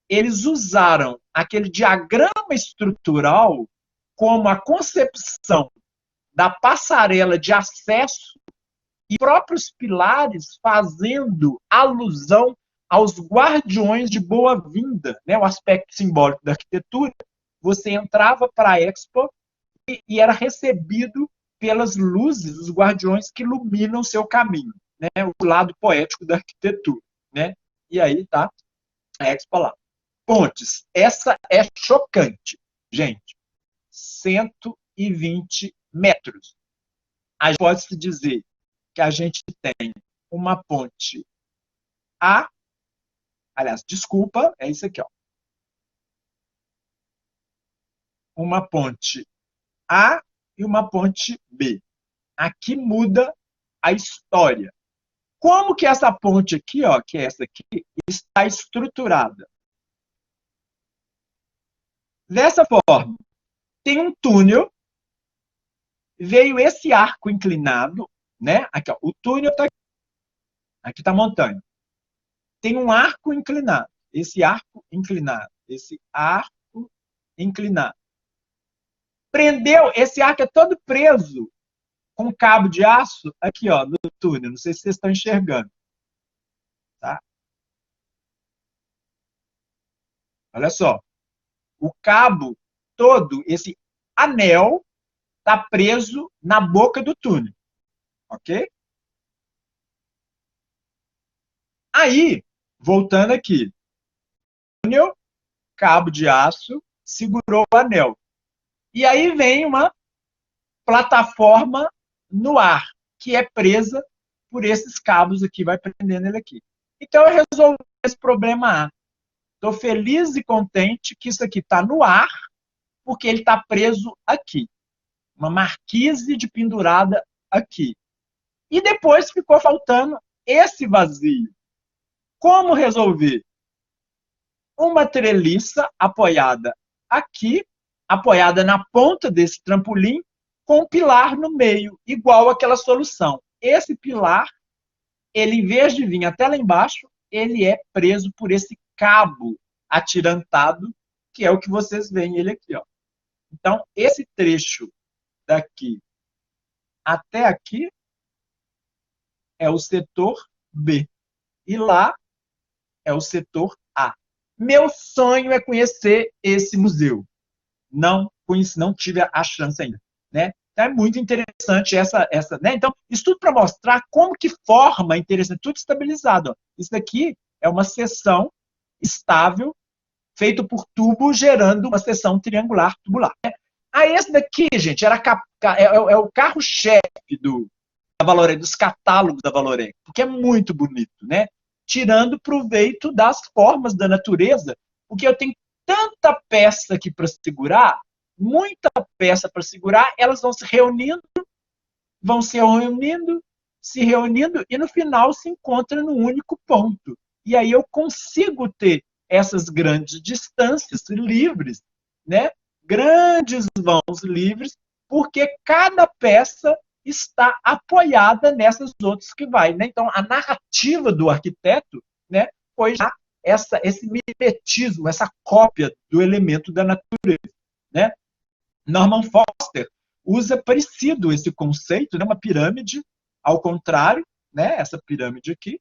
eles usaram aquele diagrama estrutural como a concepção da passarela de acesso e próprios pilares fazendo alusão aos guardiões de boa-vinda, né? O aspecto simbólico da arquitetura. Você entrava para a Expo e era recebido pelas luzes, os guardiões que iluminam o seu caminho, né? O lado poético da arquitetura, né? E aí tá a Expo lá. Pontes, essa é chocante, gente. 120 metros. A gente pode-se dizer que a gente tem uma ponte A, aliás, desculpa, é isso aqui, ó. Uma ponte A e uma ponte B. Aqui muda a história. Como que essa ponte aqui, ó, que é essa aqui, está estruturada? Dessa forma, tem um túnel, veio esse arco inclinado, né? Aqui, ó, o túnel está aqui. Aqui está a montanha. Tem um arco inclinado. Esse arco inclinado. Esse arco inclinado. Prendeu, esse arco é todo preso com um cabo de aço aqui, ó, no túnel. Não sei se vocês estão enxergando. Tá? Olha só. O cabo todo, esse anel, está preso na boca do túnel. Ok? Aí, voltando aqui. Túnel, cabo de aço, segurou o anel. E aí vem uma plataforma no ar, que é presa por esses cabos aqui, vai prendendo ele aqui. Então, eu resolvi esse problema A. Estou feliz e contente que isso aqui está no ar, porque ele está preso aqui. Uma marquise de pendurada aqui. E depois ficou faltando esse vazio. Como resolver? Uma treliça apoiada aqui, apoiada na ponta desse trampolim, com um pilar no meio, igual àquela solução. Esse pilar, ele, em vez de vir até lá embaixo, ele é preso por esse cabo atirantado, que é o que vocês veem ele aqui, ó. Então, esse trecho daqui até aqui é o setor B. E lá é o setor A. Meu sonho é conhecer esse museu. Não conheci, não tive a chance ainda, né? Então, é muito interessante essa, né? Então, isso tudo para mostrar como que forma interessante, tudo estabilizado. Ó. Isso daqui é uma seção estável, feito por tubo, gerando uma seção triangular tubular. Aí esse daqui, gente, é o carro-chefe da Valorec, dos catálogos da Valorec, porque é muito bonito, né? Tirando proveito das formas da natureza, porque eu tenho tanta peça aqui para segurar, muita peça para segurar, elas vão se reunindo, e no final se encontra no único ponto. E aí eu consigo ter essas grandes distâncias livres, né? Grandes vãos livres, porque cada peça está apoiada nessas outras que vai, né? Então, a narrativa do arquiteto, né, foi já esse mimetismo, essa cópia do elemento da natureza, né? Norman Foster usa parecido esse conceito, né? Uma pirâmide ao contrário, né? Essa pirâmide aqui,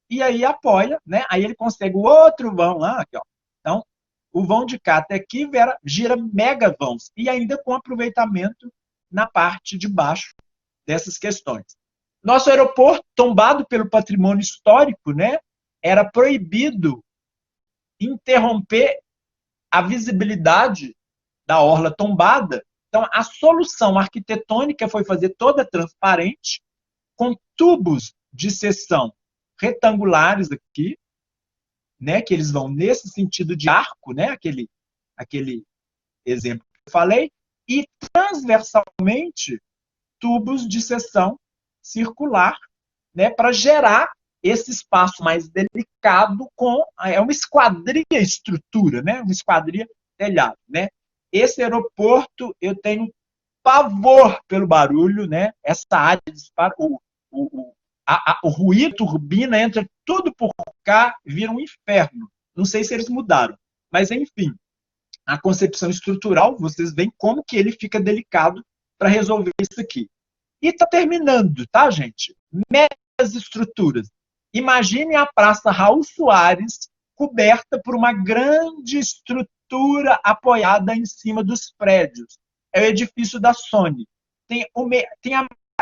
e aí apoia, né? Aí ele consegue o outro vão lá, aqui, ó. Então, o vão de cá até aqui gira mega vãos, e ainda com aproveitamento na parte de baixo dessas questões. Nosso aeroporto, tombado pelo patrimônio histórico, né? Era proibido interromper a visibilidade da orla tombada. Então, a solução arquitetônica foi fazer toda transparente, com tubos de seção retangulares aqui, né, que eles vão nesse sentido de arco, né, aquele exemplo que eu falei, e transversalmente tubos de seção circular, né, para gerar esse espaço mais delicado com uma esquadria estrutura, né, uma esquadria telhado, né. Esse aeroporto eu tenho pavor pelo barulho, né, essa área de disparo, o ruído, turbina, entra tudo por cá, vira um inferno. Não sei se eles mudaram, mas enfim, a concepção estrutural, vocês veem como que ele fica delicado para resolver isso aqui. E está terminando, tá, gente? Megas estruturas. Imagine a Praça Raul Soares coberta por uma grande estrutura apoiada em cima dos prédios. É o edifício da Sony. Tem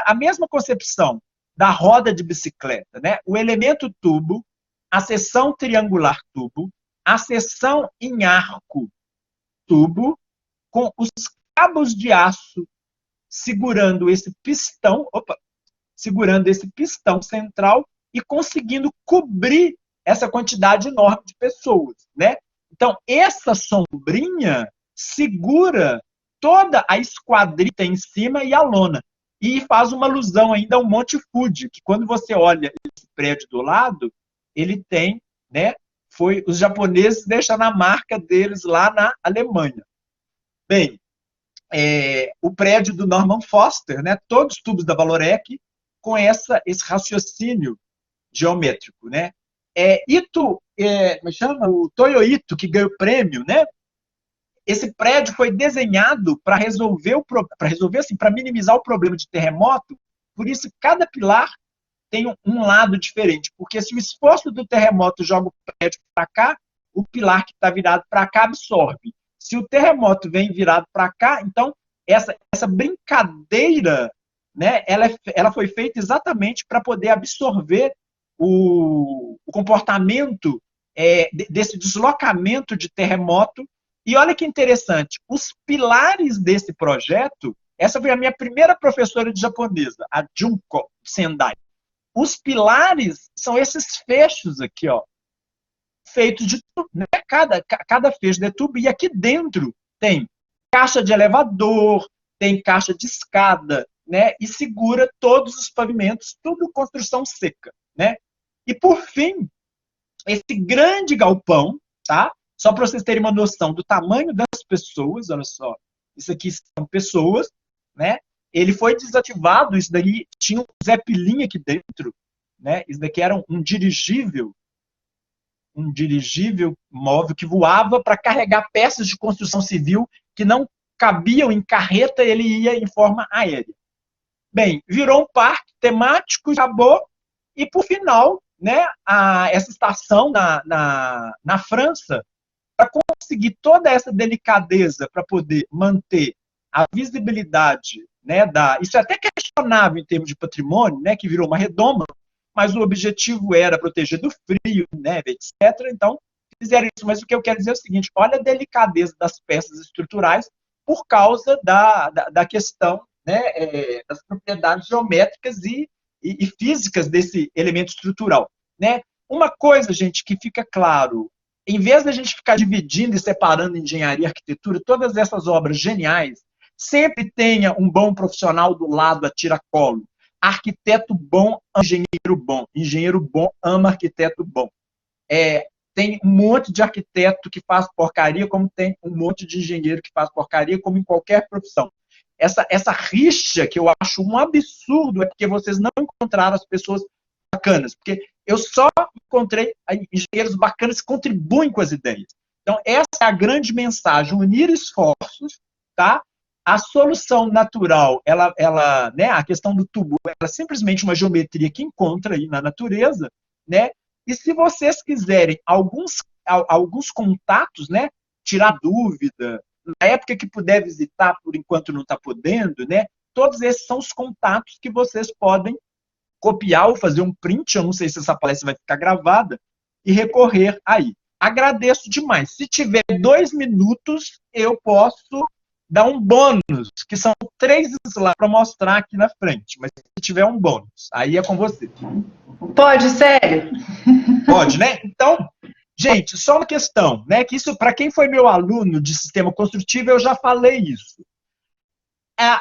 a mesma concepção da roda de bicicleta, né? O elemento tubo, a seção triangular tubo, a seção em arco tubo, com os cabos de aço segurando esse pistão central e conseguindo cobrir essa quantidade enorme de pessoas, né? Então, essa sombrinha segura toda a esquadrilha em cima e a lona. E faz uma alusão ainda ao Monte Fuji, que quando você olha esse prédio do lado, ele tem, né? Os japoneses deixaram a marca deles lá na Alemanha. Bem, o prédio do Norman Foster, né? Todos os tubos da Valorec com esse raciocínio geométrico, né? O Toyo Ito, que ganhou o prêmio, né? Esse prédio foi desenhado para para minimizar o problema de terremoto. Por isso, cada pilar tem um lado diferente, porque se o esforço do terremoto joga o prédio para cá, o pilar que está virado para cá absorve. Se o terremoto vem virado para cá, então essa brincadeira, né, ela foi feita exatamente para poder absorver o comportamento desse deslocamento de terremoto. E olha que interessante, os pilares desse projeto, essa foi a minha primeira professora de japonesa, a Junko Sendai. Os pilares são esses fechos aqui, ó, feitos de tubo, né? Cada fecho de tubo, e aqui dentro tem caixa de elevador, tem caixa de escada, né? E segura todos os pavimentos, tudo construção seca, né? E por fim, esse grande galpão, tá? Só para vocês terem uma noção do tamanho das pessoas, olha só, isso aqui são pessoas, né? Ele foi desativado, isso daí tinha um Zeppelin aqui dentro, né? Isso daqui era um dirigível móvel que voava para carregar peças de construção civil que não cabiam em carreta, ele ia em forma aérea. Bem, virou um parque temático, acabou, e por final, né, essa estação na França, para conseguir toda essa delicadeza para poder manter a visibilidade, né, isso é até questionável em termos de patrimônio, né, que virou uma redoma, mas o objetivo era proteger do frio, neve, etc. Então, fizeram isso. Mas o que eu quero dizer é o seguinte, olha a delicadeza das peças estruturais por causa da questão, né, das propriedades geométricas e físicas desse elemento estrutural. Né? Uma coisa, gente, que fica claro, em vez da gente ficar dividindo e separando engenharia e arquitetura, todas essas obras geniais, sempre tenha um bom profissional do lado a tiracolo. Arquiteto bom, engenheiro bom ama arquiteto bom. Tem um monte de arquiteto que faz porcaria, como tem um monte de engenheiro que faz porcaria, como em qualquer profissão. Essa rixa que eu acho um absurdo é porque vocês não encontraram as pessoas bacanas, porque eu só encontrei engenheiros bacanas que contribuem com as ideias. Então, essa é a grande mensagem, unir esforços, tá? A solução natural, né, a questão do tubo, ela é simplesmente uma geometria que encontra aí na natureza, né? E se vocês quiserem alguns contatos, né, tirar dúvida, na época que puder visitar, por enquanto não está podendo, né? Todos esses são os contatos que vocês podem copiar ou fazer um print, eu não sei se essa palestra vai ficar gravada, e recorrer aí. Agradeço demais. Se tiver 2 minutos, eu posso dar um bônus, que são 3 slides para mostrar aqui na frente, mas se tiver um bônus, aí é com você.
Pode, sério?
Pode, né? Então, gente, só uma questão, né? Que isso, para quem foi meu aluno de sistema construtivo, eu já falei isso.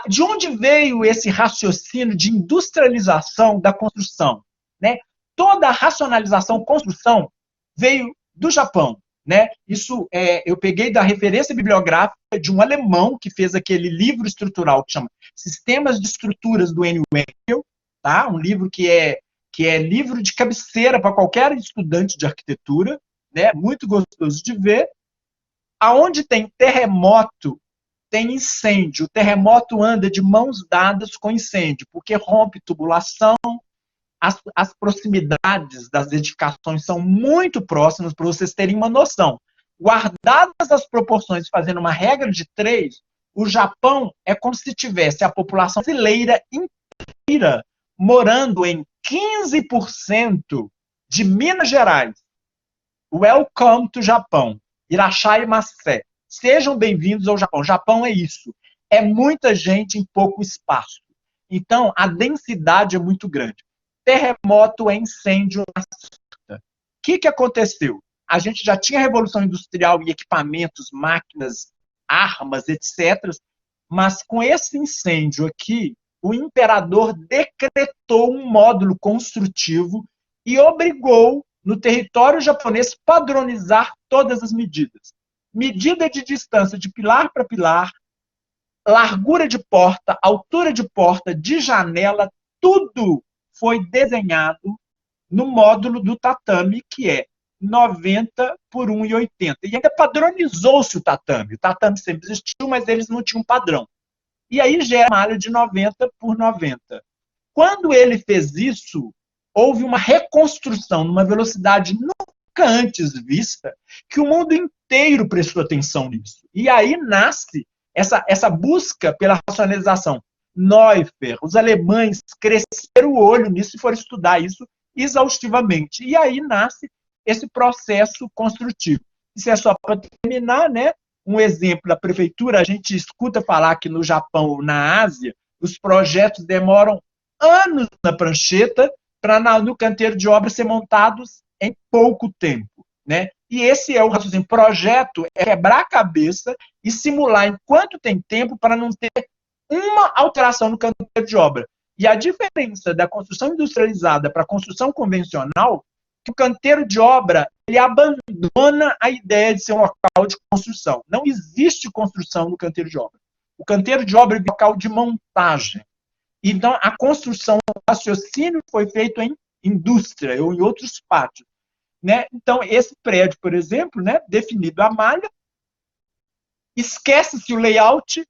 De onde veio esse raciocínio de industrialização da construção? Né? Toda a racionalização, construção, veio do Japão. Né? Isso eu peguei da referência bibliográfica de um alemão que fez aquele livro estrutural que chama Sistemas de Estruturas do N. Wenkel, tá? Um livro que é livro de cabeceira para qualquer estudante de arquitetura, né? Muito gostoso de ver. Aonde tem terremoto, tem incêndio. O terremoto anda de mãos dadas com incêndio, porque rompe tubulação, as proximidades das edificações são muito próximas, para vocês terem uma noção. Guardadas as proporções, fazendo uma regra de 3, o Japão é como se tivesse a população brasileira inteira morando em 15% de Minas Gerais. Welcome to Japão. Irashaimase. Sejam bem-vindos ao Japão. O Japão é isso. É muita gente em pouco espaço. Então, a densidade é muito grande. Terremoto é incêndio na certa. O que aconteceu? A gente já tinha revolução industrial em equipamentos, máquinas, armas, etc. Mas com esse incêndio aqui, o imperador decretou um módulo construtivo e obrigou, no território japonês, padronizar todas as medidas. Medida de distância de pilar para pilar, largura de porta, altura de porta, de janela, tudo foi desenhado no módulo do tatame, que é 90 por 1,80. E ainda padronizou-se o tatame. O tatame sempre existiu, mas eles não tinham padrão. E aí gera uma malha de 90 por 90. Quando ele fez isso, houve uma reconstrução numa velocidade nunca antes vista, que o mundo inteiro prestou atenção nisso. E aí nasce essa busca pela racionalização. Neuffer, os alemães cresceram o olho nisso e foram estudar isso exaustivamente. E aí nasce esse processo construtivo. Isso é só para terminar, né? Um exemplo da prefeitura, a gente escuta falar que no Japão ou na Ásia, os projetos demoram anos na prancheta para no canteiro de obras ser montados em pouco tempo, né? E esse é o raciocínio. Projeto é quebrar a cabeça e simular enquanto tem tempo para não ter uma alteração no canteiro de obra. E a diferença da construção industrializada para a construção convencional que o canteiro de obra ele abandona a ideia de ser um local de construção. Não existe construção no canteiro de obra. O canteiro de obra é um local de montagem. Então, a construção, o raciocínio foi feito em indústria ou em outros pátios. Né? Então, esse prédio, por exemplo, né, definido a malha, esquece-se o layout,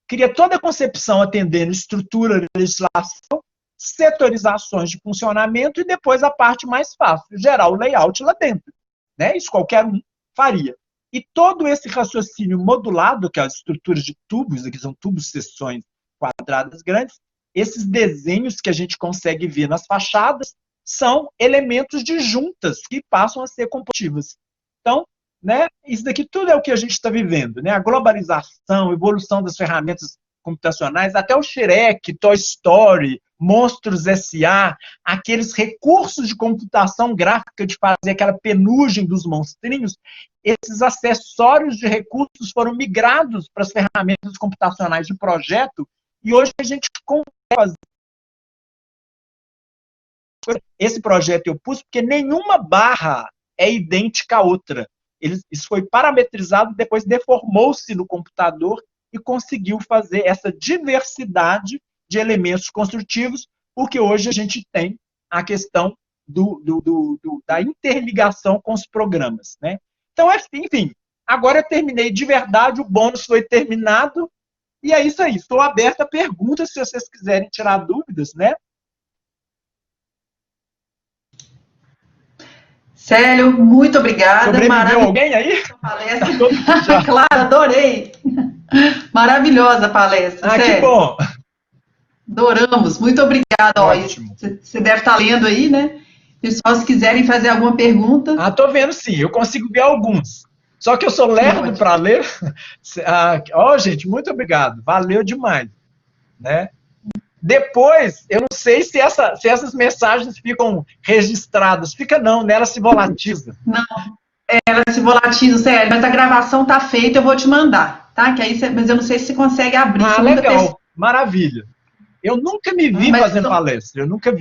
cria toda a concepção atendendo estrutura, legislação, setorizações de funcionamento e depois a parte mais fácil, gerar o layout lá dentro. Né? Isso qualquer um faria. E todo esse raciocínio modulado, que é as estruturas de tubos, aqui são tubos, seções quadradas grandes, esses desenhos que a gente consegue ver nas fachadas são elementos de juntas que passam a ser compositivas. Então, né, isso daqui tudo é o que a gente está vivendo. Né? A globalização, a evolução das ferramentas computacionais, até o Shrek, Toy Story, Monstros S.A., aqueles recursos de computação gráfica de fazer aquela penugem dos monstrinhos, esses acessórios de recursos foram migrados para as ferramentas computacionais de projeto e hoje a gente consegue fazer. Esse projeto eu pus porque nenhuma barra é idêntica à outra. Isso foi parametrizado, depois deformou-se no computador e conseguiu fazer essa diversidade de elementos construtivos, porque hoje a gente tem a questão da interligação com os programas. Né? Então, enfim, agora eu terminei de verdade, o bônus foi terminado, e é isso aí. Estou aberto a perguntas, se vocês quiserem tirar dúvidas, né?
Célio, muito obrigada.
Sobreviveu alguém aí?
Palestra. Claro, adorei. Maravilhosa a palestra, Célio.
Que bom.
Adoramos, muito obrigada.
Ótimo.
Você deve estar lendo aí, né? Pessoal, se quiserem fazer alguma pergunta.
Estou vendo sim, eu consigo ver alguns. Só que eu sou lerdo para ler. Gente, muito obrigado. Valeu demais. Né? Depois, eu não sei se essas mensagens ficam registradas. Fica não, né? Ela se volatiza.
Não, ela se volatiza, Célio, mas a gravação está feita, eu vou te mandar, tá? Que aí mas eu não sei se você consegue abrir.
Legal, maravilha. Eu nunca me vi fazendo palestra, eu nunca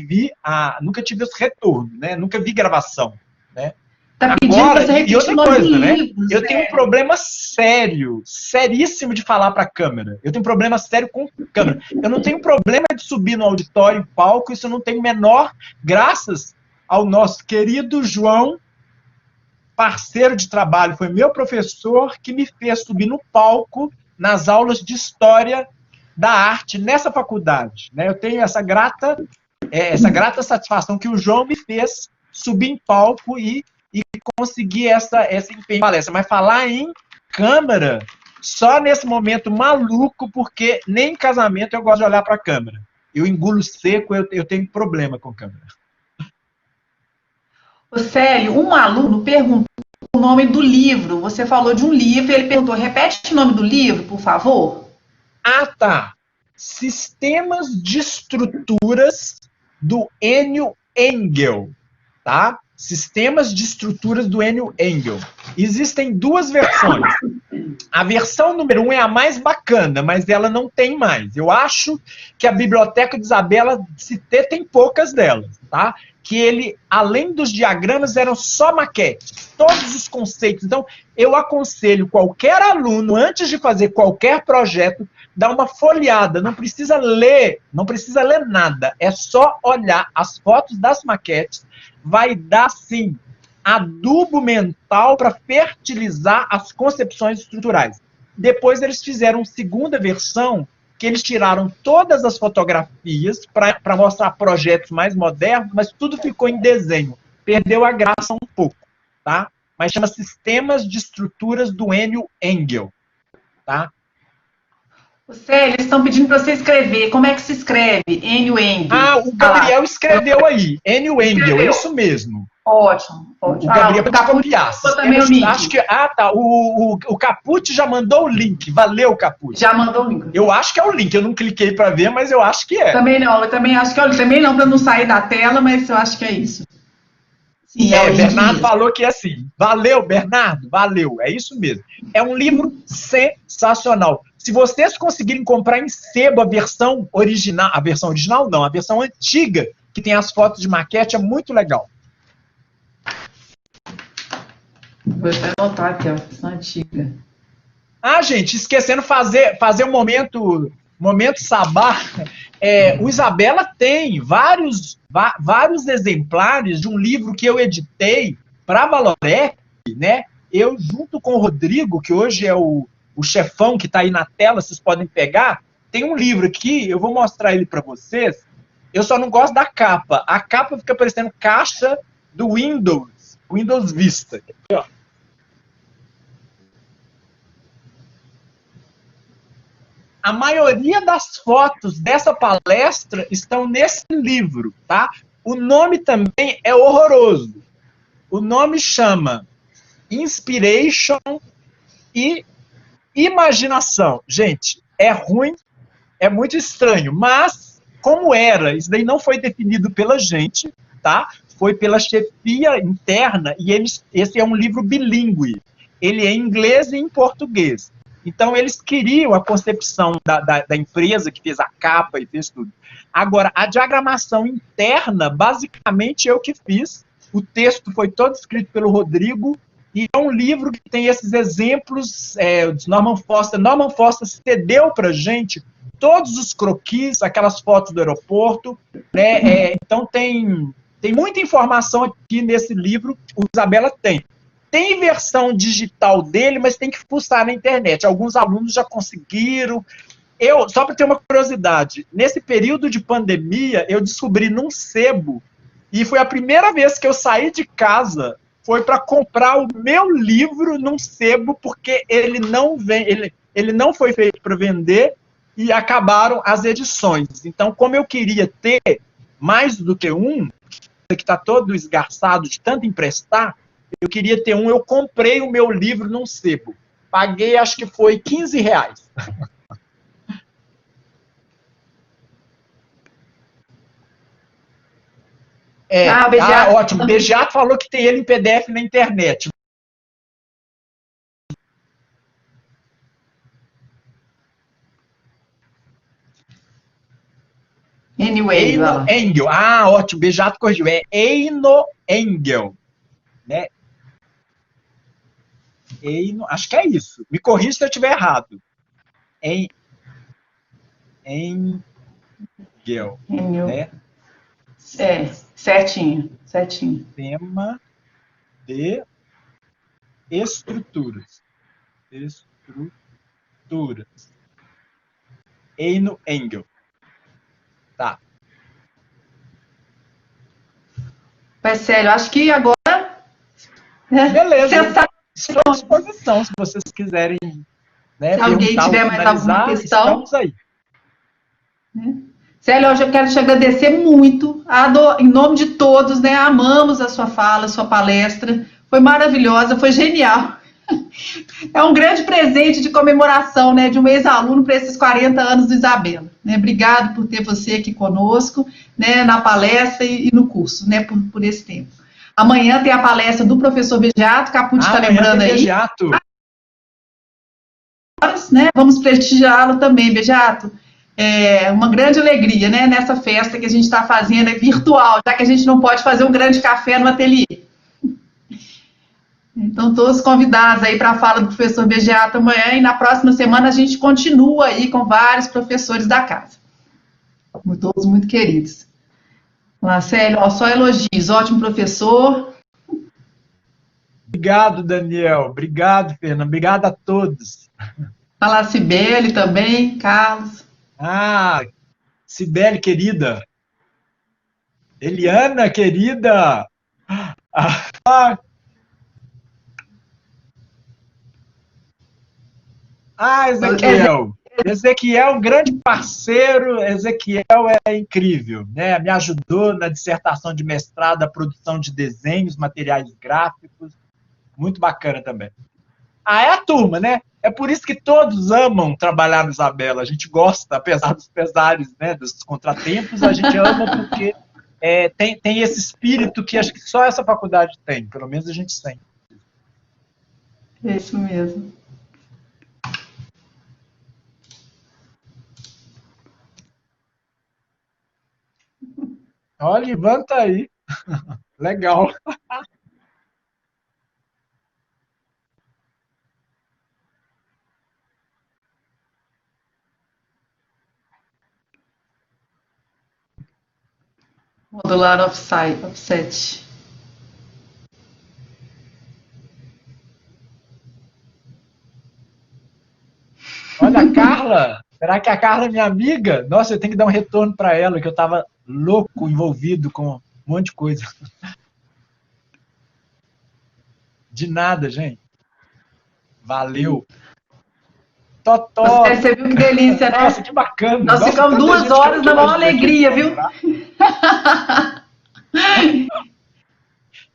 tive esse retorno, né? Nunca vi gravação, né?
Tá pedindo para você repetir
outra coisa, né? Eu tenho um problema sério, seríssimo de falar para a câmera. Eu tenho um problema sério com câmera. Eu não tenho problema de subir no auditório, palco, isso eu não tenho menor, graças ao nosso querido João, parceiro de trabalho, foi meu professor que me fez subir no palco nas aulas de História da Arte nessa faculdade. Né? Eu tenho essa grata satisfação que o João me fez subir em palco e conseguir essa empenho em palestra. Mas falar em câmera, só nesse momento maluco, porque nem em casamento eu gosto de olhar para a câmera. Eu engulo seco, eu tenho problema com câmera.
Ô, Célio, um aluno perguntou o nome do livro. Você falou de um livro, ele perguntou, repete o nome do livro, por favor.
Tá. Sistemas de estruturas do Enio Engel, tá? Sistemas de estruturas do Enio Engel. Existem duas versões. A versão número 1 é a mais bacana, mas ela não tem mais. Eu acho que a Biblioteca de Isabela tem poucas delas, tá? Que ele, além dos diagramas, eram só maquetes, todos os conceitos. Então, eu aconselho qualquer aluno, antes de fazer qualquer projeto, dar uma folheada, não precisa ler nada, é só olhar as fotos das maquetes, vai dar, sim, adubo mental para fertilizar as concepções estruturais. Depois eles fizeram uma segunda versão, que eles tiraram todas as fotografias para mostrar projetos mais modernos, mas tudo ficou em desenho. Perdeu a graça um pouco, tá? Mas chama Sistemas de Estruturas do Enio Engel, tá?
Célio, eles estão pedindo para você escrever. Como é que se escreve? Enio Engel.
O Gabriel escreveu aí. Enio Engel, isso mesmo.
Ótimo, ótimo.
O Gabriel pode copiar. Acho que, o Caput já mandou o link. Valeu, Caput.
Já mandou o link.
Eu acho que é o link. Eu não cliquei para ver, mas eu acho que é.
Eu também acho que é o link. Também não, para não sair da tela, mas eu acho que é isso.
Sim, Bernardo falou que é assim. Valeu, Bernardo, valeu. É isso mesmo. É um livro sensacional. Se vocês conseguirem comprar em sebo a versão original não, a versão antiga, que tem as fotos de maquete, é muito legal.
Vou até anotar aqui, ó, essa antiga.
Ah, gente, esquecendo fazer um momento sabá. O Isabela tem vários exemplares de um livro que eu editei para a Valorec, né? Eu, junto com o Rodrigo, que hoje é o chefão que está aí na tela, vocês podem pegar, tem um livro aqui, eu vou mostrar ele para vocês. Eu só não gosto da capa. A capa fica parecendo caixa do Windows Vista. Aqui, ó. A maioria das fotos dessa palestra estão nesse livro, tá? O nome também é horroroso. O nome chama Inspiration e Imaginação. Gente, é ruim, é muito estranho, mas como era, isso daí não foi definido pela gente, tá? Foi pela chefia interna e esse é um livro bilíngue. Ele é em inglês e em português. Então, eles queriam a concepção da empresa que fez a capa e fez tudo. Agora, a diagramação interna, basicamente, eu que fiz. O texto foi todo escrito pelo Rodrigo, e é um livro que tem esses exemplos de Norman Foster. Norman Foster cedeu para a gente todos os croquis, aquelas fotos do aeroporto, né? Então, tem muita informação aqui nesse livro, o Isabela tem. Tem versão digital dele, mas tem que fuçar na internet. Alguns alunos já conseguiram. Só para ter uma curiosidade, nesse período de pandemia, eu descobri num sebo, e foi a primeira vez que eu saí de casa, foi para comprar o meu livro num sebo, porque ele não foi feito para vender, e acabaram as edições. Então, como eu queria ter mais do que um, que está todo esgarçado de tanto emprestar, eu queria ter um, eu comprei o meu livro num sebo. Paguei, acho que foi R$ 15. Ótimo. O Bejato falou que tem ele em PDF na internet. Eino Engel. Ótimo. O Bejato corrigiu. É Eino Engel. Né? Acho que é isso. Me corrija se eu estiver errado. Engel. Né?
Certinho.
Tema de estruturas. Eino Engel. Tá.
Mas, sério, acho que agora...
Beleza. Estou à disposição, se vocês quiserem, né,
se alguém tiver mais alguma questão.
Estamos aí.
Célio, hoje eu quero te agradecer muito, em nome de todos, né? Amamos a sua fala, a sua palestra, foi maravilhosa, foi genial. É um grande presente de comemoração, né, de um ex-aluno para esses 40 anos do Isabela. Né? Obrigado por ter você aqui conosco, né, na palestra e no curso, né, por esse tempo. Amanhã tem a palestra do professor Bejato, Capucci está lembrando aí.
Bejato.
Né? Vamos prestigiá-lo também, Bejato. É uma grande alegria, né, nessa festa que a gente está fazendo virtual, já que a gente não pode fazer um grande café no ateliê. Então, todos convidados aí para a fala do professor Bejato amanhã, e na próxima semana a gente continua aí com vários professores da casa. Todos muito queridos. Marcelo, só elogios, ótimo professor.
Obrigado, Daniel. Obrigado, Fernanda. Obrigado a todos.
Fala a Cibele também, Carlos.
Cibele, querida. Eliana, querida. Ezequiel. Ezequiel, grande parceiro. Ezequiel é incrível, né? Me ajudou na dissertação de mestrado, a produção de desenhos, materiais gráficos. Muito bacana também. É a turma, né? É por isso que todos amam trabalhar no Isabela. A gente gosta, apesar dos pesares, né, dos contratempos, a gente ama porque tem esse espírito que acho que só essa faculdade tem. Pelo menos a gente sente.
É isso mesmo.
Olha, Ivan tá aí. Legal.
Modular offset.
Olha, a Carla. Será que a Carla é minha amiga? Nossa, eu tenho que dar um retorno para ela, que eu estava louco, envolvido com um monte de coisa. De nada, gente. Valeu. Totó.
Você viu que delícia, né?
Nossa, que bacana.
Nós ficamos 2 horas na maior alegria, viu?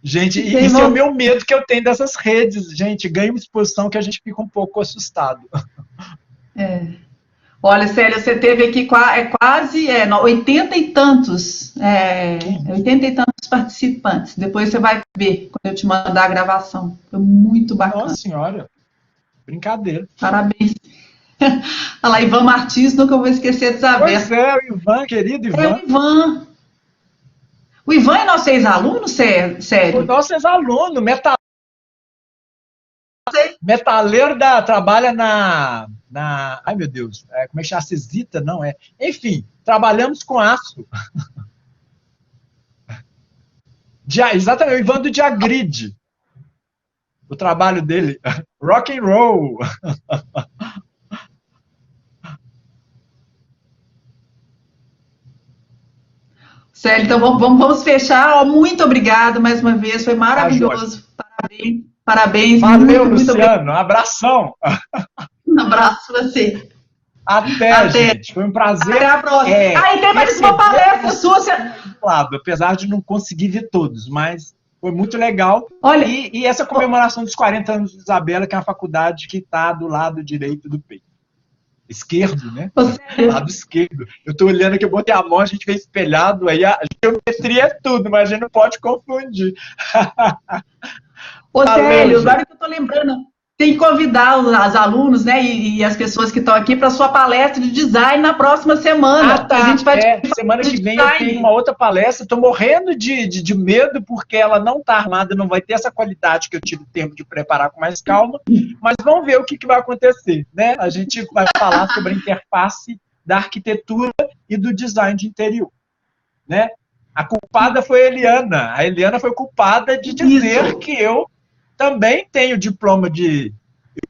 Gente, isso é o meu medo que eu tenho dessas redes. Gente, ganha uma exposição que a gente fica um pouco assustado.
Olha, Célia, você teve aqui quase 80 e tantos, 80 e tantos participantes. Depois você vai ver quando eu te mandar a gravação. Foi muito bacana.
Nossa senhora, brincadeira.
Parabéns. Olha lá, Ivan Martins, nunca vou esquecer de Isabela.
Pois é, o Ivan, querido Ivan.
O Ivan. O Ivan é nosso ex-aluno, sério?
O nosso ex-aluno, metaleiro trabalha na... Ai, meu Deus, como é que chama? Cesita, não é? Enfim, trabalhamos com aço. Exatamente, o Ivan do Diagrid. O trabalho dele, rock and roll.
Célio, então vamos fechar. Muito obrigado mais uma vez, foi maravilhoso. Parabéns.
Valeu, muito Luciano. Um abração.
Um abraço para você.
Até, gente. Foi um prazer.
Até a próxima. E tem mais uma palestra sua.
Apesar de não conseguir ver todos, mas foi muito legal.
Olha,
e essa comemoração dos 40 anos de Isabela, que é uma faculdade que está do lado direito do peito. Esquerdo, né? Lado esquerdo. Eu estou olhando aqui, eu botei a mão, a gente vê espelhado, aí a geometria é tudo, mas a gente não pode confundir.
Célio, agora que eu estou lembrando, tem que convidar os alunos, né, e as pessoas que estão aqui para a sua palestra de design na próxima semana.
A gente vai semana que vem eu tenho uma outra palestra, estou morrendo de medo, porque ela não está armada, não vai ter essa qualidade que eu tive tempo de preparar com mais calma, mas vamos ver o que vai acontecer, né? A gente vai falar sobre a interface da arquitetura e do design de interior, né? A culpada foi a Eliana. A Eliana foi culpada de dizer que eu também tenho diploma de...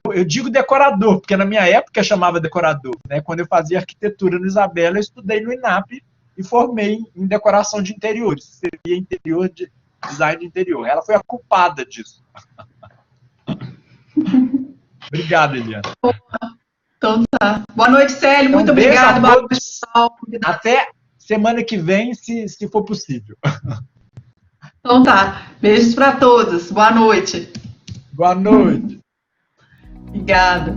Eu digo decorador, porque na minha época eu chamava decorador, né? Quando eu fazia arquitetura no Isabela, eu estudei no INAP e formei em decoração de interiores. Seria design de interior. Ela foi a culpada disso. Obrigado, Eliana.
Então tá. Boa noite, Célio. Muito obrigado. Boa noite, pessoal.
Até semana que vem, se for possível.
Então tá. Beijos para todos. Boa noite.
Boa noite.
Obrigada.